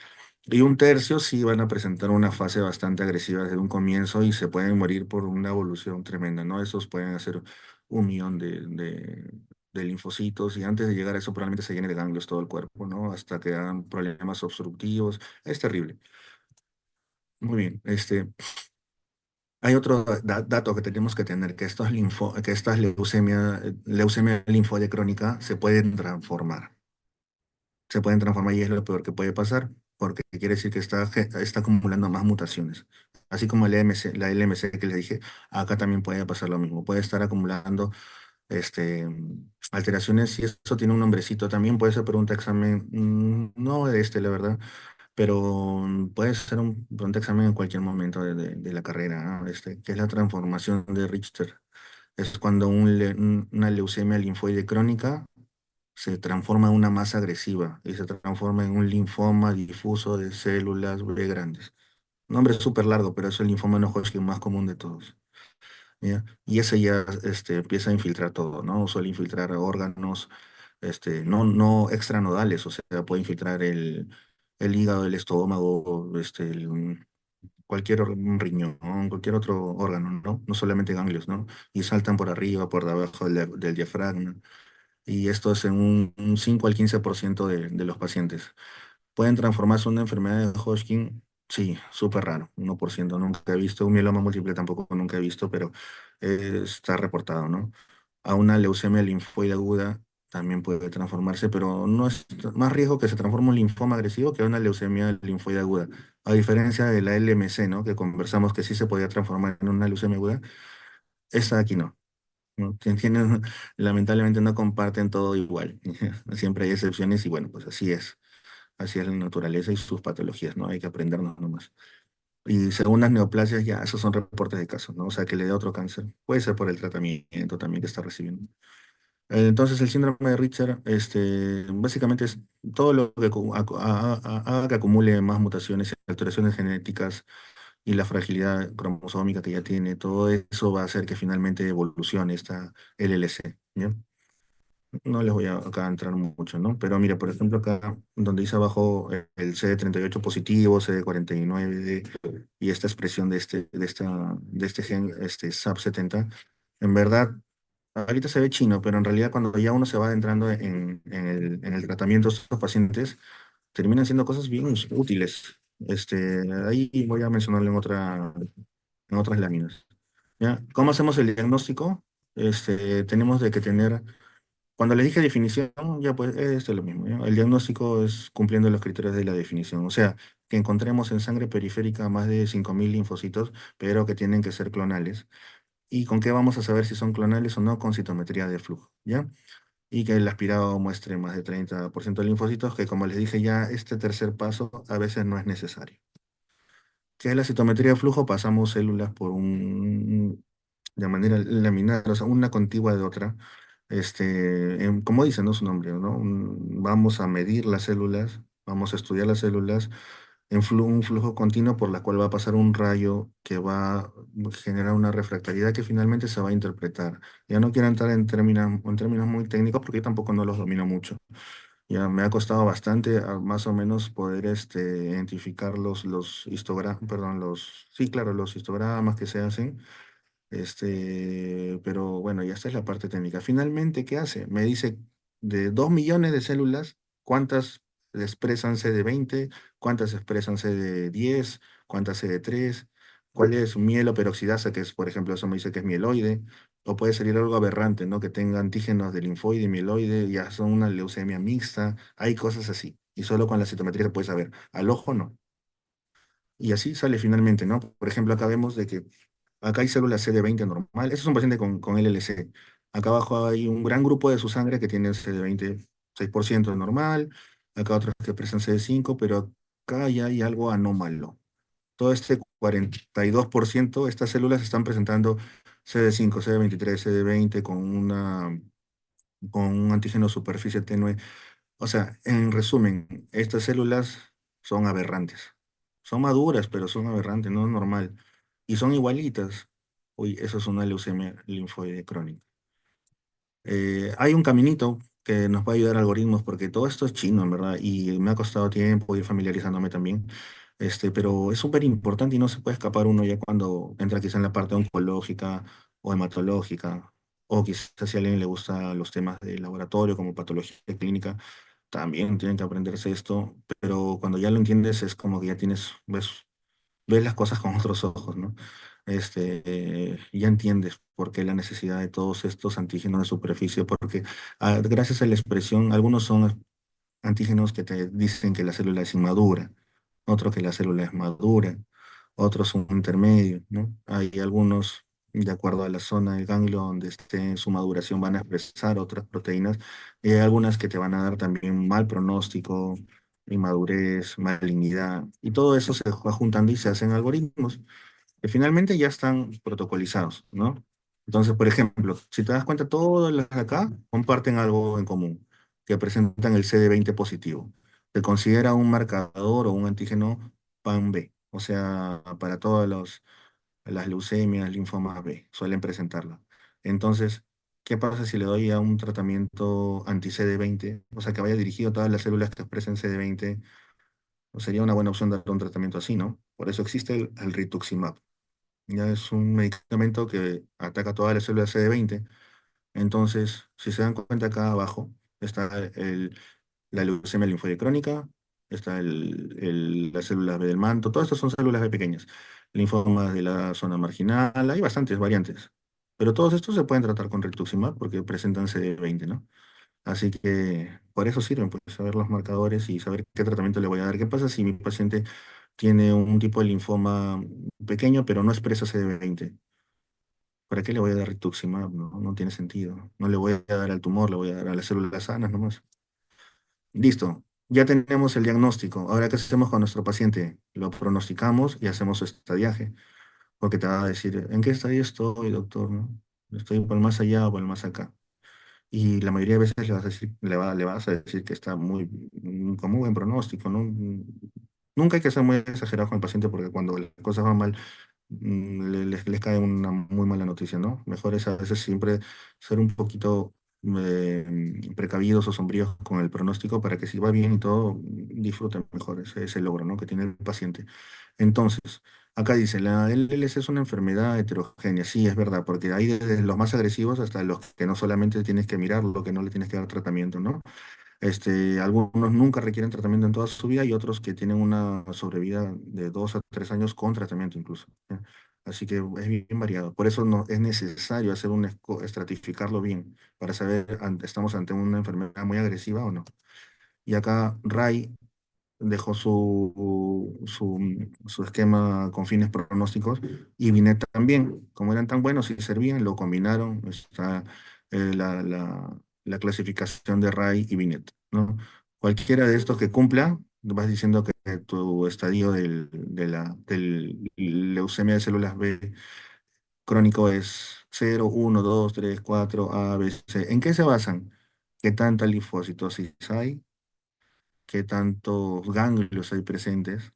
S1: Y un tercio sí van a presentar una fase bastante agresiva desde un comienzo y se pueden morir por una evolución tremenda, ¿no? Esos pueden hacer 1 millón de linfocitos y antes de llegar a eso probablemente se llene de ganglios todo el cuerpo, ¿no? Hasta que hagan problemas obstructivos. Es terrible. Muy bien. Hay otro dato que tenemos que tener, que estas leucemia linfoide crónica se pueden transformar. Se pueden transformar y es lo peor que puede pasar, porque quiere decir que está acumulando más mutaciones. Así como la LMC que les dije, acá también puede pasar lo mismo. Puede estar acumulando este, alteraciones y eso tiene un nombrecito también, puede ser por un examen, no de la verdad, pero puede ser un examen en cualquier momento de la carrera, ¿no? Que es la transformación de Richter. Es cuando una leucemia linfoide crónica se transforma en una masa agresiva y se transforma en un linfoma difuso de células B grandes. Nombre súper largo, pero es el linfoma no Hodgkin más común de todos. ¿Ya? Y ese ya empieza a infiltrar todo, ¿no? Suele infiltrar órganos, no extranodales, o sea, puede infiltrar el hígado, el estómago, un riñón, cualquier otro órgano, ¿no? No solamente ganglios, ¿no? Y saltan por arriba, por debajo del diafragma. Y esto es en un 5 al 15% de los pacientes. Pueden transformarse en una enfermedad de Hodgkin Sí, súper raro, 1%. Nunca he visto un mieloma múltiple, tampoco nunca he visto, pero está reportado, ¿no? A una leucemia linfoide aguda también puede transformarse, pero no es más riesgo que se transforme en un linfoma agresivo que una leucemia linfoide aguda. A diferencia de la LMC, ¿no? Que conversamos que sí se podía transformar en una leucemia aguda, esta aquí no. ¿No? Lamentablemente no comparten todo igual. Siempre hay excepciones y bueno, pues así es la naturaleza y sus patologías, ¿no? Hay que aprendernos nomás. Y segundas neoplasias, ya, esos son reportes de casos, ¿no? O sea, que le dé otro cáncer. Puede ser por el tratamiento también que está recibiendo. Entonces, el síndrome de Richter, básicamente es todo lo que haga que acumule más mutaciones y alteraciones genéticas y la fragilidad cromosómica que ya tiene, todo eso va a hacer que finalmente evolucione esta LLC, ¿ya? No les voy a acá a entrar mucho, ¿no? Pero mira, por ejemplo, acá donde dice abajo el CD38 positivo, CD49 y esta expresión de este gen, SAP70, en verdad, ahorita se ve chino, pero en realidad cuando ya uno se va adentrando en el tratamiento de estos pacientes, terminan siendo cosas bien útiles. Ahí voy a mencionarlo en otras láminas. ¿Ya? ¿Cómo hacemos el diagnóstico? Tenemos de que tener cuando les dije definición, ya pues esto es lo mismo, ¿ya? El diagnóstico es cumpliendo los criterios de la definición. O sea, que encontremos en sangre periférica más de 5.000 linfocitos, pero que tienen que ser clonales. ¿Y con qué vamos a saber si son clonales o no? Con citometría de flujo, ¿ya? Y que el aspirado muestre más de 30% de linfocitos, que como les dije ya, este tercer paso a veces no es necesario. ¿Qué es la citometría de flujo? Pasamos células por de manera laminar, o sea, una contigua de otra. Como dice, ¿no? Su nombre, ¿no? Vamos a medir las células, vamos a estudiar las células en un flujo continuo por la cual va a pasar un rayo que va a generar una refractariedad que finalmente se va a interpretar. Ya no quiero entrar en términos muy técnicos porque yo tampoco no los domino mucho. Ya me ha costado bastante más o menos poder identificar los histogramas, perdón, sí, claro, los histogramas que se hacen, pero bueno, ya esta es la parte técnica. Finalmente, ¿qué hace? Me dice de 2 millones de células, ¿cuántas expresan CD20? ¿Cuántas expresan CD10? ¿Cuántas CD3? ¿Cuál es mieloperoxidasa, que es, por ejemplo, eso me dice que es mieloide? O puede salir algo aberrante, ¿no? Que tenga antígenos de linfoide y mieloide, ya son una leucemia mixta, hay cosas así. Y solo con la citometría se puede saber. Al ojo no. Y así sale finalmente, ¿no? Por ejemplo, acá vemos de que acá hay células CD20 normal. Ese es un paciente con LLC. Acá abajo hay un gran grupo de su sangre que tiene CD20 6% de normal. Acá otros que presentan CD5, pero acá ya hay algo anómalo. Todo este 42%, estas células están presentando CD5, CD23, CD20 con un antígeno superficie tenue. O sea, en resumen, estas células son aberrantes. Son maduras, pero son aberrantes, no es normal. Y son igualitas. Uy, eso es una leucemia linfoide crónica. Hay un caminito que nos va a ayudar a algoritmos, porque todo esto es chino, en verdad, y me ha costado tiempo ir familiarizándome también. Pero es súper importante y no se puede escapar uno ya cuando entra quizá en la parte oncológica o hematológica, o quizás si a alguien le gusta los temas de laboratorio como patología clínica, también tienen que aprenderse esto, pero cuando ya lo entiendes es como que ya ves las cosas con otros ojos, ¿no? Ya entiendes por qué la necesidad de todos estos antígenos de superficie, porque gracias a la expresión, algunos son antígenos que te dicen que la célula es inmadura, otros que la célula es madura, otros son intermedios, ¿no? Hay algunos, de acuerdo a la zona del ganglio donde esté en su maduración, van a expresar otras proteínas, y hay algunas que te van a dar también mal pronóstico, inmadurez, malignidad, y todo eso se va juntando y se hacen algoritmos que finalmente ya están protocolizados, ¿no? Entonces, por ejemplo, si te das cuenta, todas las de acá comparten algo en común, que presentan el CD20 positivo. Se considera un marcador o un antígeno PAN-B, o sea, para todas las leucemias, linfomas B, suelen presentarlo. Entonces, ¿qué pasa si le doy a un tratamiento anti-CD20? O sea, que vaya dirigido a todas las células que expresen CD20, o sería una buena opción dar un tratamiento así, ¿no? Por eso existe el rituximab. Ya es un medicamento que ataca todas las células CD20. Entonces, si se dan cuenta acá abajo, está la leucemia linfoide crónica, está las células B del manto, todas estas son células B pequeñas, linfomas de la zona marginal, hay bastantes variantes, pero todos estos se pueden tratar con rituximab porque presentan CD20, ¿no? Así que por eso sirven, pues saber los marcadores y saber qué tratamiento le voy a dar. ¿Qué pasa si mi paciente tiene un tipo de linfoma pequeño pero no expresa CD20? ¿Para qué le voy a dar rituximab? No, no tiene sentido. No le voy a dar al tumor, le voy a dar a las células sanas nomás. Listo, ya tenemos el diagnóstico. Ahora, ¿qué hacemos con nuestro paciente? Lo pronosticamos y hacemos su estadiaje, porque te va a decir, ¿en qué estadio estoy, doctor? ¿No? ¿Estoy por el más allá o por el más acá? Y la mayoría de veces le vas a decir, le vas a decir que está con muy buen pronóstico, ¿no? Nunca hay que ser muy exagerado con el paciente porque cuando las cosas van mal, les cae una muy mala noticia, ¿no? Mejor es a veces siempre ser un poquito precavidos o sombríos con el pronóstico para que si va bien y todo, disfruten mejor ese logro, ¿no? Que tiene el paciente. Entonces, acá dice, la LLC es una enfermedad heterogénea, sí, es verdad, porque hay desde los más agresivos hasta los que no solamente tienes que mirarlo, que no le tienes que dar tratamiento, ¿no? Algunos nunca requieren tratamiento en toda su vida y otros que tienen una sobrevida de 2 a 3 años con tratamiento incluso, ¿ya? Así que es bien variado. Por eso no, es necesario hacer estratificarlo bien para saber estamos ante una enfermedad muy agresiva o no. Y acá Ray dejó su esquema con fines pronósticos y Binet también, como eran tan buenos y servían, lo combinaron, está la clasificación de Ray y Binet, ¿no? Cualquiera de estos que cumpla, vas diciendo que tu estadio del leucemia de células B crónico es 0, 1, 2, 3, 4, A, B, C. ¿En qué se basan? ¿Qué tanta linfocitosis hay? ¿Qué tantos ganglios hay presentes?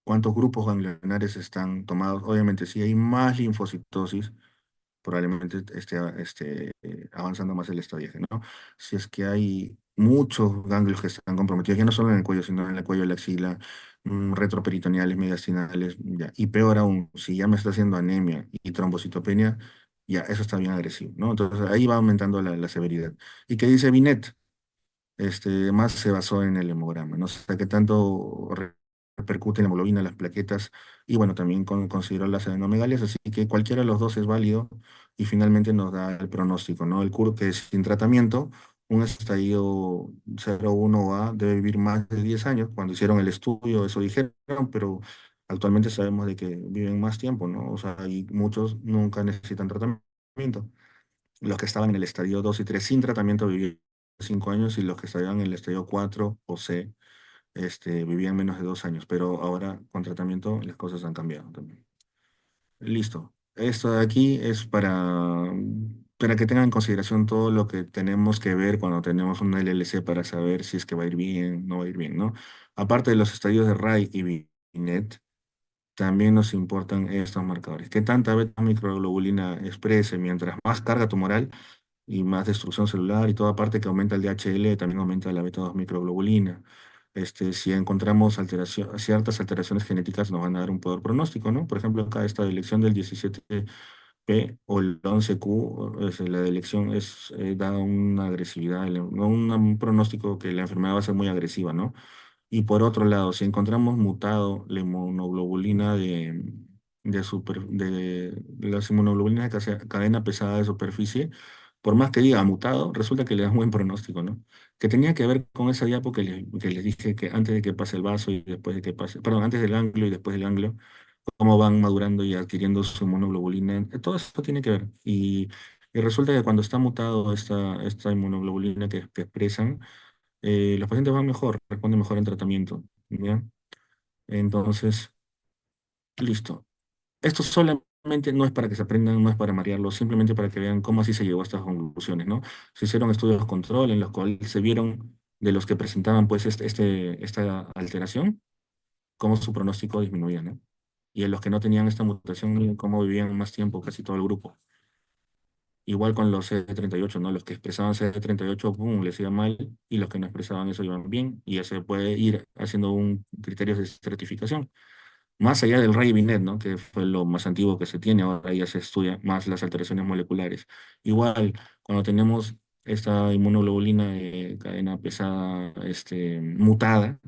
S1: ¿Cuántos grupos ganglionares están tomados? Obviamente, si hay más linfocitosis, probablemente esté avanzando más el estadio, ¿no? Si es que hay muchos ganglios que están comprometidos, ya no solo en el cuello, sino en el cuello de la axila, retroperitoneales, mediastinales, ya. Y peor aún, si ya me está haciendo anemia y trombocitopenia, ya, eso está bien agresivo, ¿no? Entonces ahí va aumentando la severidad. ¿Y qué dice Binet? Más se basó en el hemograma, no sé qué tanto repercute en la hemoglobina, las plaquetas, y bueno, también consideró las adenomegalias, así que cualquiera de los dos es válido y finalmente nos da el pronóstico, ¿no? El CUR que es sin tratamiento, un estadio 0,1 A debe vivir más de 10 años. Cuando hicieron el estudio, eso dijeron, pero actualmente sabemos de que viven más tiempo, ¿no? O sea, y muchos nunca necesitan tratamiento. Los que estaban en el estadio 2 y 3 sin tratamiento vivían 5 años y los que estaban en el estadio 4 o C vivían menos de 2 años. Pero ahora con tratamiento las cosas han cambiado también. Listo. Esto de aquí es para que tengan en consideración todo lo que tenemos que ver cuando tenemos una LLC para saber si es que va a ir bien, no va a ir bien, ¿no? Aparte de los estadios de RAI y Binet, también nos importan estos marcadores. ¿Qué tanta beta microglobulina exprese? Mientras más carga tumoral, y más destrucción celular y toda parte que aumenta el DHL, también aumenta la beta 2 microglobulina. Si encontramos ciertas alteraciones genéticas nos van a dar un poder pronóstico, ¿no? Por ejemplo, acá esta elección del 17P o el 11Q, la elección da una agresividad, no un pronóstico que la enfermedad va a ser muy agresiva, ¿no? Y por otro lado, si encontramos mutado la inmunoglobulina de las inmunoglobulinas de cadena pesada de superficie, por más que diga mutado, resulta que le da un buen pronóstico, ¿no? Que tenía que ver con esa diapo que les dije que antes de que pase el vaso y después de que pase, perdón, antes del ganglio y después del ganglio, cómo van madurando y adquiriendo su inmunoglobulina. Todo eso tiene que ver. Y resulta que cuando está mutado esta inmunoglobulina que expresan, los pacientes van mejor, responden mejor en tratamiento, ¿ya? Entonces, listo. Esto solamente no es para que se aprendan, no es para marearlos, simplemente para que vean cómo así se llegó a estas conclusiones, ¿no? Se hicieron estudios de control en los cuales se vieron de los que presentaban pues esta alteración, cómo su pronóstico disminuía, ¿no? Y en los que no tenían esta mutación, miren cómo vivían más tiempo casi todo el grupo. Igual con los CD38, ¿no? Los que expresaban CD38, pum, les iba mal, y los que no expresaban eso iban bien, y ya se puede ir haciendo un criterio de estratificación. Más allá del Ray Binet, ¿no? Que fue lo más antiguo que se tiene, ahora ya se estudia más las alteraciones moleculares. Igual, cuando tenemos esta inmunoglobulina de cadena pesada mutada,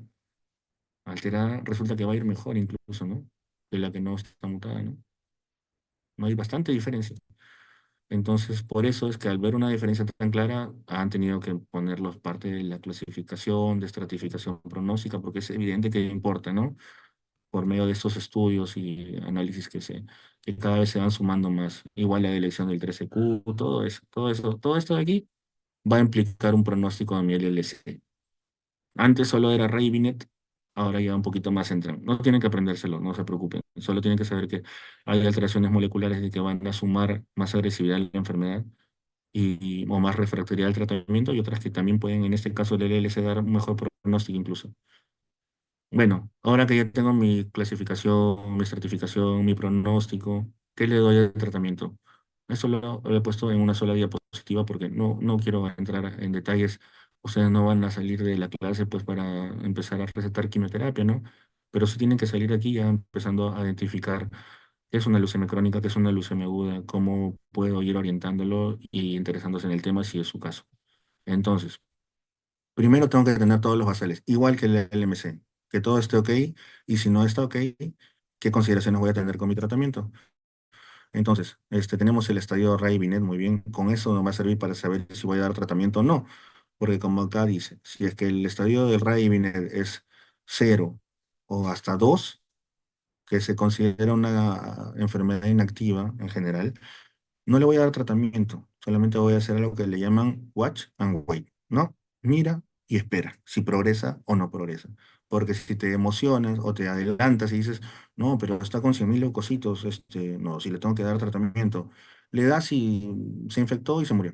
S1: alterada resulta que va a ir mejor incluso, ¿no? De la que no está mutada, ¿no? No hay bastante diferencia. Entonces, por eso es que al ver una diferencia tan clara, han tenido que ponerlos parte de la clasificación, de estratificación pronóstica, porque es evidente que importa, ¿no? Por medio de estos estudios y análisis que cada vez se van sumando más. Igual la elección del 13Q, todo esto de aquí va a implicar un pronóstico de mi LLC. Antes solo era Ray y Binet, ahora ya un poquito más entran. No tienen que aprendérselo, no se preocupen. Solo tienen que saber que hay alteraciones moleculares y que van a sumar más agresividad a la enfermedad o más refractoriedad al tratamiento y otras que también pueden, en este caso el LLC, dar un mejor pronóstico incluso. Bueno, ahora que ya tengo mi clasificación, mi estratificación, mi pronóstico, ¿qué le doy al tratamiento? Eso lo he puesto en una sola diapositiva porque no quiero entrar en detalles. Ustedes no van a salir de la clase pues para empezar a recetar quimioterapia, ¿no? Pero sí tienen que salir aquí ya empezando a identificar qué es una leucemia crónica, qué es una leucemia aguda, cómo puedo ir orientándolo y interesándose en el tema si es su caso. Entonces, primero tengo que tener todos los basales, igual que el LMC, que todo esté ok, y si no está ok, ¿qué consideraciones voy a tener con mi tratamiento? Entonces, tenemos el estadio Ray-Binet, muy bien, con eso nos va a servir para saber si voy a dar tratamiento o no, porque como acá dice, si es que el estadio del Ray-Binet es 0 o hasta 2, que se considera una enfermedad inactiva en general, no le voy a dar tratamiento, solamente voy a hacer algo que le llaman watch and wait, ¿no? Mira y espera si progresa o no progresa. Porque si te emocionas o te adelantas y dices, no, pero está con 100.000 leucocitos, no, si le tengo que dar tratamiento, le das y se infectó y se murió,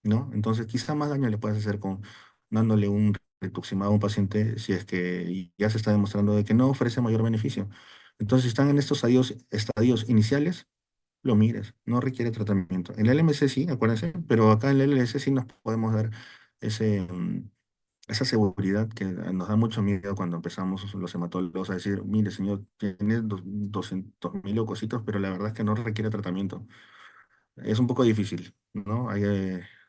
S1: ¿no? Entonces quizá más daño le puedes hacer con dándole un rituximab a un paciente si es que ya se está demostrando de que no ofrece mayor beneficio. Entonces, si están en estos estadios iniciales, lo mires, no requiere tratamiento. En el LMC sí, acuérdense, pero acá en el LS sí nos podemos dar ese, esa seguridad que nos da mucho miedo cuando empezamos los hematólogos a decir, mire señor, tiene 200.000 leucocitos, pero la verdad es que no requiere tratamiento. Es un poco difícil, ¿no?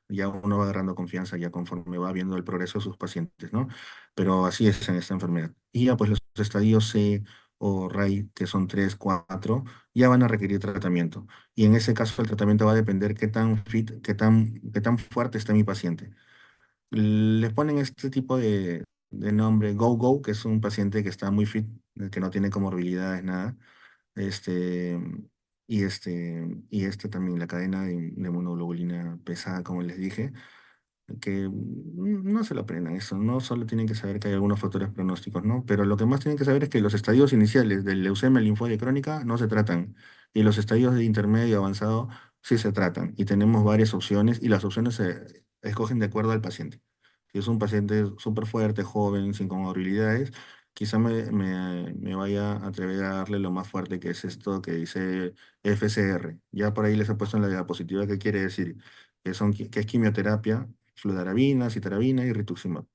S1: Ya uno va agarrando confianza ya conforme va viendo el progreso de sus pacientes, ¿no? Pero así es en esta enfermedad. Y ya pues los estadios C o RAI, que son 3 4 ya van a requerir tratamiento. Y en ese caso el tratamiento va a depender qué tan fit, qué tan fuerte está mi paciente. Les ponen este tipo de nombre, Go, que es un paciente que está muy fit, que no tiene comorbilidades, nada este, y también, la cadena de monoglobulina pesada, como les dije, que no se lo aprendan eso, no solo tienen que saber que hay algunos factores pronósticos, ¿no? Pero lo que más tienen que saber es que los estadios iniciales de leucemia linfoide crónica no se tratan, y los estadios de intermedio y avanzado sí se tratan, y tenemos varias opciones, y las opciones se escogen de acuerdo al paciente. Si es un paciente súper fuerte, joven, sin comorbilidades, quizá me vaya a atrever a darle lo más fuerte, que es esto que dice FCR. Ya por ahí les he puesto en la diapositiva qué quiere decir, que es quimioterapia, fludarabina, citarabina y rituximab.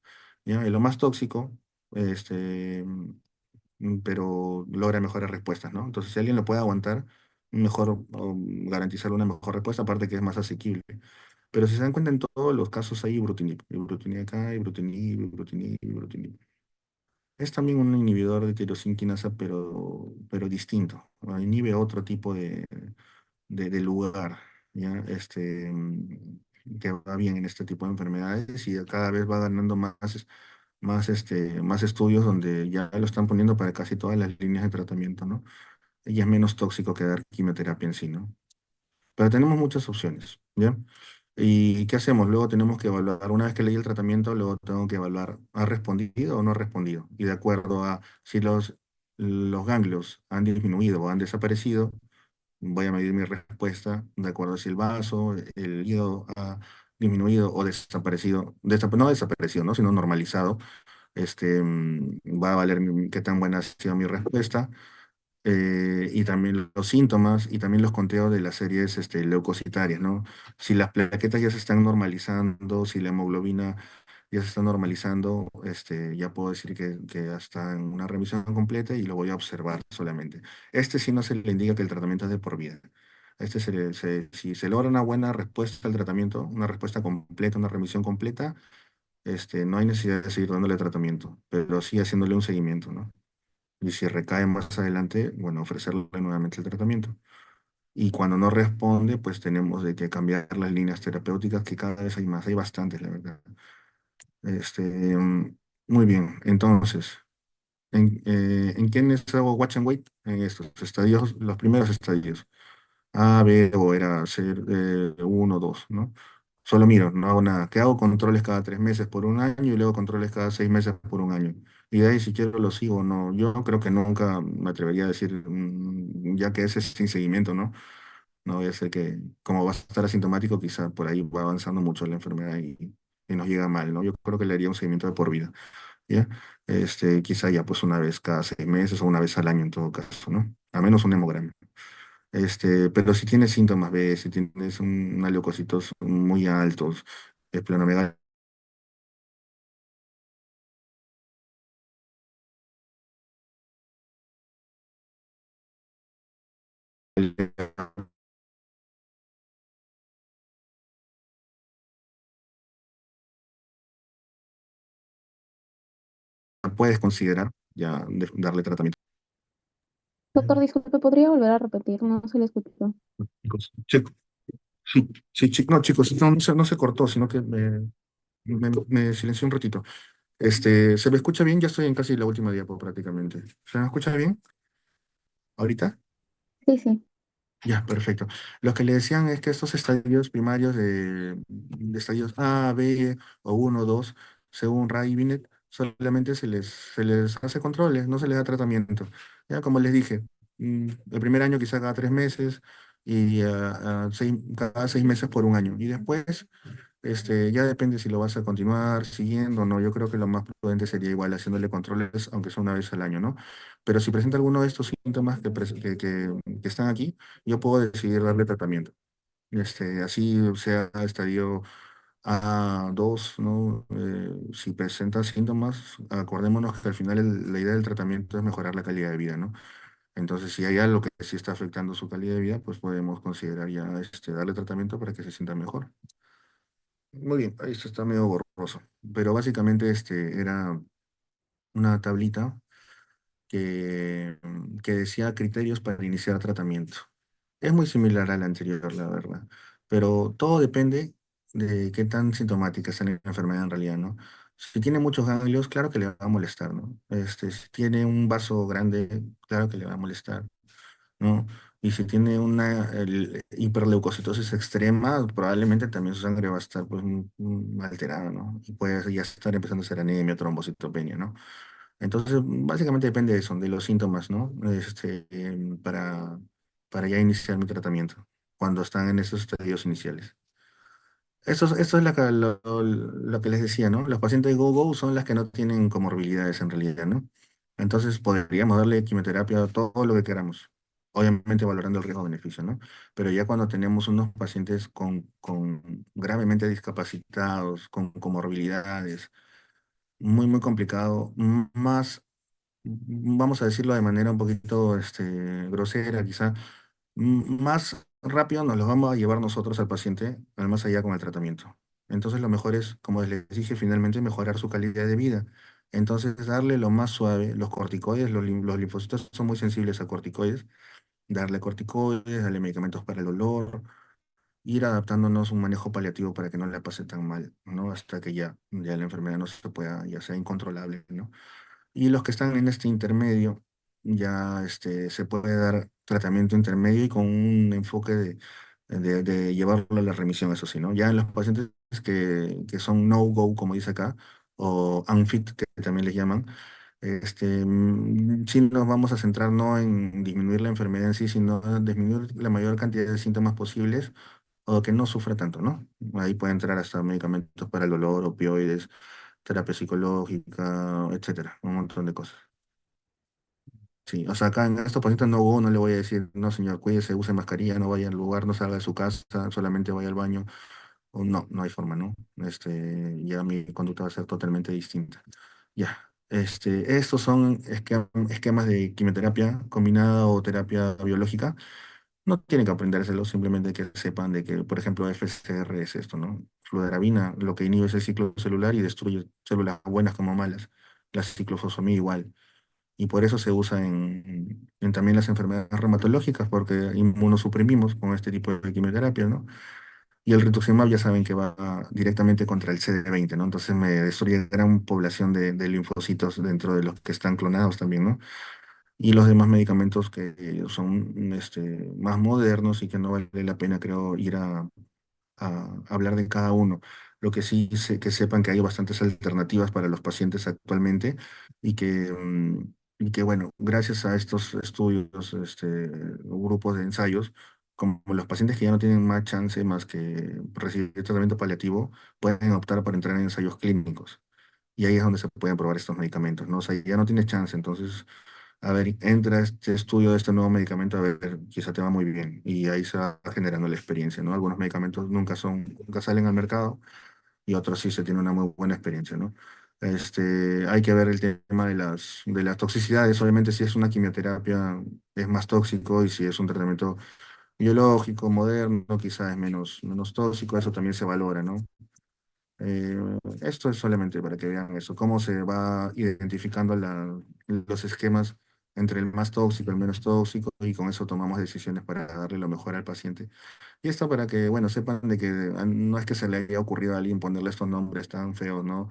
S1: ¿Ya? Y lo más tóxico, pero logra mejores respuestas, ¿no? Entonces, si alguien lo puede aguantar, mejor garantizar una mejor respuesta, aparte que es más asequible. Pero si se dan cuenta, en todos los casos hay ibrutinib acá, ibrutinib. Es también un inhibidor de tirosinquinasa, pero distinto, ¿no? Inhibe otro tipo de lugar, ¿ya? Que va bien en este tipo de enfermedades y cada vez va ganando más estudios donde ya lo están poniendo para casi todas las líneas de tratamiento, ¿no? Y es menos tóxico que dar quimioterapia en sí, ¿no? Pero tenemos muchas opciones, ¿ya? ¿Y qué hacemos? Luego tenemos que evaluar, una vez que leí el tratamiento, luego tengo que evaluar, ¿ha respondido o no ha respondido? Y de acuerdo a si los ganglios han disminuido o han desaparecido, voy a medir mi respuesta de acuerdo a si el vaso, el hígado ha disminuido o desaparecido, no desaparecido, ¿no? Sino normalizado. Va a valer qué tan buena ha sido mi respuesta, y también los síntomas y también los conteos de las series leucocitarias, ¿no? Si las plaquetas ya se están normalizando, si la hemoglobina ya se está normalizando, ya puedo decir que ya está en una remisión completa y lo voy a observar solamente. Sí no se le indica que el tratamiento es de por vida. Si se logra una buena respuesta al tratamiento, una respuesta completa, una remisión completa, no hay necesidad de seguir dándole tratamiento, pero sí haciéndole un seguimiento, ¿no? Y si recae más adelante, bueno, ofrecerle nuevamente el tratamiento. Y cuando no responde, pues tenemos de que cambiar las líneas terapéuticas, que cada vez hay más, hay bastantes, la verdad. Este, mm, Muy bien, entonces, ¿en quiénes hago watch and wait? En estos estadios, los primeros estadios. A, B o era ser 1, 2, ¿no? Solo miro, no hago nada. ¿Qué hago? Controles cada 3 meses por un año y luego controles cada 6 meses por un año. Y de ahí si quiero lo sigo o no. Yo creo que nunca me atrevería a decir, ya que ese es sin seguimiento, ¿no? No voy a ser que, como va a estar asintomático, quizá por ahí va avanzando mucho la enfermedad y nos llega mal, ¿no? Yo creo que le haría un seguimiento de por vida, ¿ya? Quizá ya pues una vez cada 6 meses o una vez al año en todo caso, ¿no? A menos un hemograma. Pero si tienes síntomas B, si tienes una leucocitos muy altos, esplenomegalia, puedes considerar ya darle tratamiento.
S3: Doctor, disculpe, ¿podría volver a repetir? No se le escuchó.
S1: Chicos, sí, sí, no, chicos, no se cortó, sino que me silenció un ratito. ¿Se me escucha bien? Ya estoy en casi la última diapo prácticamente. ¿Se me escucha bien ahorita?
S3: Sí, sí.
S1: Ya, perfecto. Lo que le decían es que estos estadios primarios de estadios A, B o 1, 2, según Ray Binet, solamente se les hace controles, no se les da tratamiento. Ya, como les dije, el primer año quizá cada 3 meses y cada 6 meses por un año. Y después ya depende si lo vas a continuar siguiendo o no. Yo creo que lo más prudente sería igual haciéndole controles, aunque sea una vez al año, ¿no? Pero si presenta alguno de estos síntomas que están aquí, yo puedo decidir darle tratamiento. Así sea estadio A2, ¿no? Si presenta síntomas, acordémonos que al final la idea del tratamiento es mejorar la calidad de vida, ¿no? Entonces, si hay algo que sí está afectando su calidad de vida, pues podemos considerar ya darle tratamiento para que se sienta mejor. Muy bien, ahí esto está medio borroso, pero básicamente era una tablita que decía criterios para iniciar tratamiento. Es muy similar a la anterior, la verdad, pero todo depende de qué tan sintomática está la enfermedad en realidad, ¿no? Si tiene muchos ganglios, claro que le va a molestar, ¿no? Si tiene un vaso grande, claro que le va a molestar, ¿no? Y si tiene una hiperleucocitosis extrema, probablemente también su sangre va a estar pues, alterada, ¿no? Y puede ya estar empezando a ser anemia, trombocitopenia, ¿no? Entonces, básicamente depende de eso, de los síntomas, ¿no? Para ya iniciar mi tratamiento, cuando están en esos estadios iniciales. Esto es lo que les decía, ¿no? Los pacientes go-go son las que no tienen comorbilidades en realidad, ¿no? Entonces podríamos darle quimioterapia, todo lo que queramos, obviamente valorando el riesgo-beneficio, ¿no? Pero ya cuando tenemos unos pacientes con gravemente discapacitados, con comorbilidades, muy, muy complicado, más, vamos a decirlo de manera un poquito grosera, quizá, más rápido nos los vamos a llevar nosotros al paciente, al más allá con el tratamiento. Entonces lo mejor es, como les dije, finalmente mejorar su calidad de vida. Entonces darle lo más suave, los corticoides, los linfocitos son muy sensibles a corticoides, darle corticoides, darle medicamentos para el dolor, ir adaptándonos un manejo paliativo para que no le pase tan mal, ¿no? Hasta que ya la enfermedad no se pueda, ya sea incontrolable, ¿no? Y los que están en este intermedio, ya se puede dar tratamiento intermedio y con un enfoque de llevarlo a la remisión, eso sí, ¿no? Ya en los pacientes que son no-go, como dice acá, o unfit, que también les llaman, sí nos vamos a centrar no en disminuir la enfermedad en sí, sino en disminuir la mayor cantidad de síntomas posibles o que no sufra tanto, ¿no? Ahí puede entrar hasta medicamentos para el dolor, opioides, terapia psicológica, etcétera, un montón de cosas. Sí, o sea, acá en estos pacientes no le voy a decir, no señor, cuídese, use mascarilla, no vaya al lugar, no salga de su casa, solamente vaya al baño. O no, no hay forma, ¿no? Ya mi conducta va a ser totalmente distinta. Ya, estos son esquemas de quimioterapia combinada o terapia biológica. No tienen que aprendérselo, simplemente que sepan de que, por ejemplo, FCR es esto, ¿no? fludarabina lo que inhibe es el ciclo celular y destruye células buenas como malas. La ciclofosfamida igual. Y por eso se usa en también las enfermedades reumatológicas, porque inmunosuprimimos con este tipo de quimioterapia, ¿no? Y el rituximab ya saben que va directamente contra el CD20, ¿no? Entonces me destruye gran población de linfocitos dentro de los que están clonados también, ¿no? Y los demás medicamentos que son más modernos y que no vale la pena, creo, ir a hablar de cada uno. Lo que sí sé, que sepan que hay bastantes alternativas para los pacientes actualmente y que bueno, gracias a estos estudios, grupos de ensayos, como los pacientes que ya no tienen más chance más que recibir tratamiento paliativo, pueden optar por entrar en ensayos clínicos. Y ahí es donde se pueden probar estos medicamentos, ¿no? O sea, ya no tiene chance, entonces a ver, entra a este estudio de este nuevo medicamento, a ver, quizá te va muy bien. Y ahí se va generando la experiencia, ¿no? Algunos medicamentos nunca salen al mercado y otros sí se tiene una muy buena experiencia, ¿no? Hay que ver el tema de las toxicidades. Obviamente, si es una quimioterapia, es más tóxico y si es un tratamiento biológico, moderno, quizá es menos tóxico. Eso también se valora, ¿no? Eh, Esto es solamente para que vean eso, cómo se va identificando los esquemas entre el más tóxico, el menos tóxico, y con eso tomamos decisiones para darle lo mejor al paciente. Y esto para que, bueno, sepan de que no es que se le haya ocurrido a alguien ponerle estos nombres tan feos, ¿no?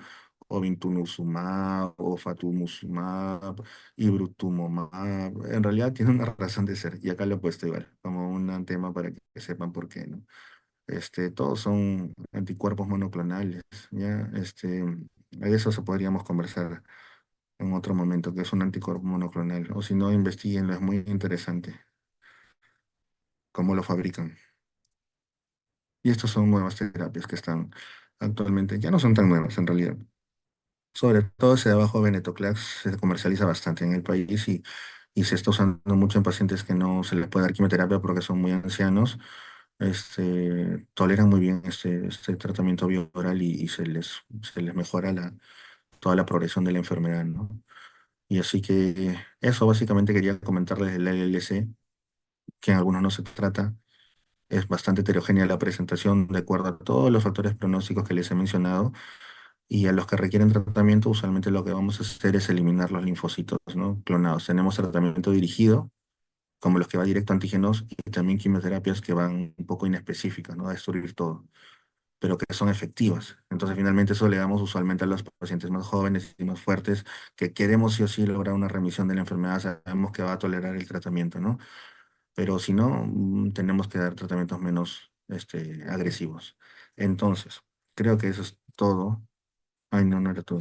S1: Obinutuzumab, o Fatumuzumab, Ibrutumumab. En realidad tiene una razón de ser, y acá lo he puesto igual, como un tema para que sepan por qué, ¿no? Todos son anticuerpos monoclonales, ¿ya? De eso se podríamos conversar en otro momento, que es un anticuerpo monoclonal, o si no, investiguenlo, es muy interesante cómo lo fabrican. Y estas son nuevas terapias que están actualmente, ya no son tan nuevas en realidad. Sobre todo ese de abajo, venetoclax, se comercializa bastante en el país y se está usando mucho en pacientes que no se les puede dar quimioterapia porque son muy ancianos. Toleran muy bien este tratamiento bioral y se les mejora toda la progresión de la enfermedad, ¿no? Y así que eso básicamente quería comentarles del LLC, que en algunos no se trata. Es bastante heterogénea la presentación de acuerdo a todos los factores pronósticos que les he mencionado. Y a los que requieren tratamiento, usualmente lo que vamos a hacer es eliminar los linfocitos, ¿no? Clonados. Tenemos tratamiento dirigido, como los que va directo a antígenos, y también quimioterapias que van un poco inespecíficas, ¿no? A destruir todo, pero que son efectivas. Entonces, finalmente, eso le damos usualmente a los pacientes más jóvenes y más fuertes, que queremos sí o sí lograr una remisión de la enfermedad, sabemos que va a tolerar el tratamiento, ¿no? Pero si no, tenemos que dar tratamientos menos agresivos. Entonces, creo que eso es todo. Ay, no, no era todo.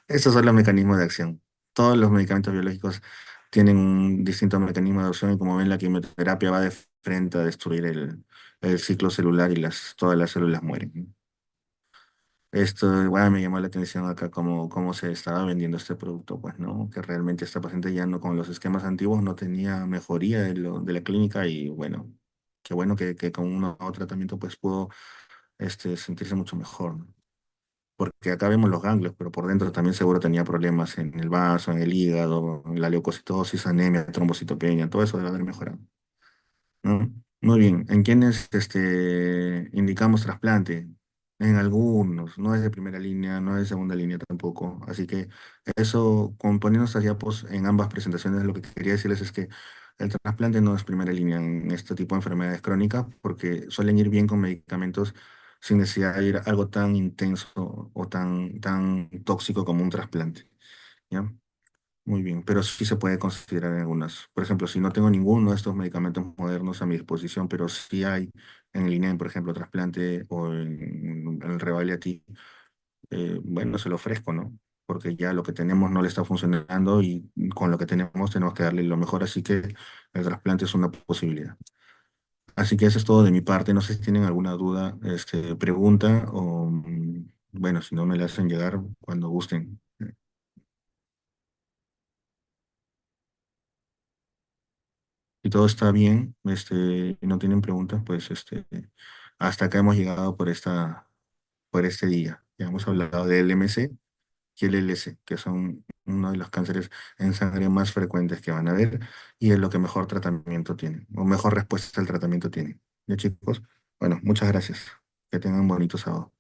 S1: Estos son los mecanismos de acción. Todos los medicamentos biológicos tienen un distinto mecanismo de acción y como ven, la quimioterapia va de frente a destruir el ciclo celular y todas las células mueren, ¿no? Esto igual me llamó la atención acá cómo se estaba vendiendo este producto, pues, ¿no? Que realmente esta paciente ya no, con los esquemas antiguos, no tenía mejoría de la clínica y bueno, qué bueno que con un nuevo tratamiento pues pudo sentirse mucho mejor, ¿no? Porque acá vemos los ganglios, pero por dentro también seguro tenía problemas en el vaso, en el hígado, en la leucocitosis, anemia, trombocitopenia, todo eso debe haber mejorado, ¿no? Muy bien, ¿en quiénes indicamos trasplante? En algunos, no es de primera línea, no es de segunda línea tampoco. Así que eso, componiendo estas diapos en ambas presentaciones, lo que quería decirles es que el trasplante no es primera línea en este tipo de enfermedades crónicas porque suelen ir bien con medicamentos sin necesidad de ir a algo tan intenso o tan tóxico como un trasplante, ¿ya? Muy bien, pero sí se puede considerar en algunas. Por ejemplo, si no tengo ninguno de estos medicamentos modernos a mi disposición, pero sí hay en el INEM, por ejemplo, trasplante o en el Revalid, bueno, se lo ofrezco, ¿no? Porque ya lo que tenemos no le está funcionando y con lo que tenemos que darle lo mejor, así que el trasplante es una posibilidad. Así que eso es todo de mi parte. No sé si tienen alguna duda, pregunta o, bueno, si no me la hacen llegar cuando gusten. Si todo está bien, y no tienen preguntas, pues hasta acá hemos llegado por este día. Ya hemos hablado del LMC y el LC, que son uno de los cánceres en sangre más frecuentes que van a haber y es lo que mejor tratamiento tiene, o mejor respuesta al tratamiento tiene. Ya chicos, bueno, muchas gracias. Que tengan un bonito sábado.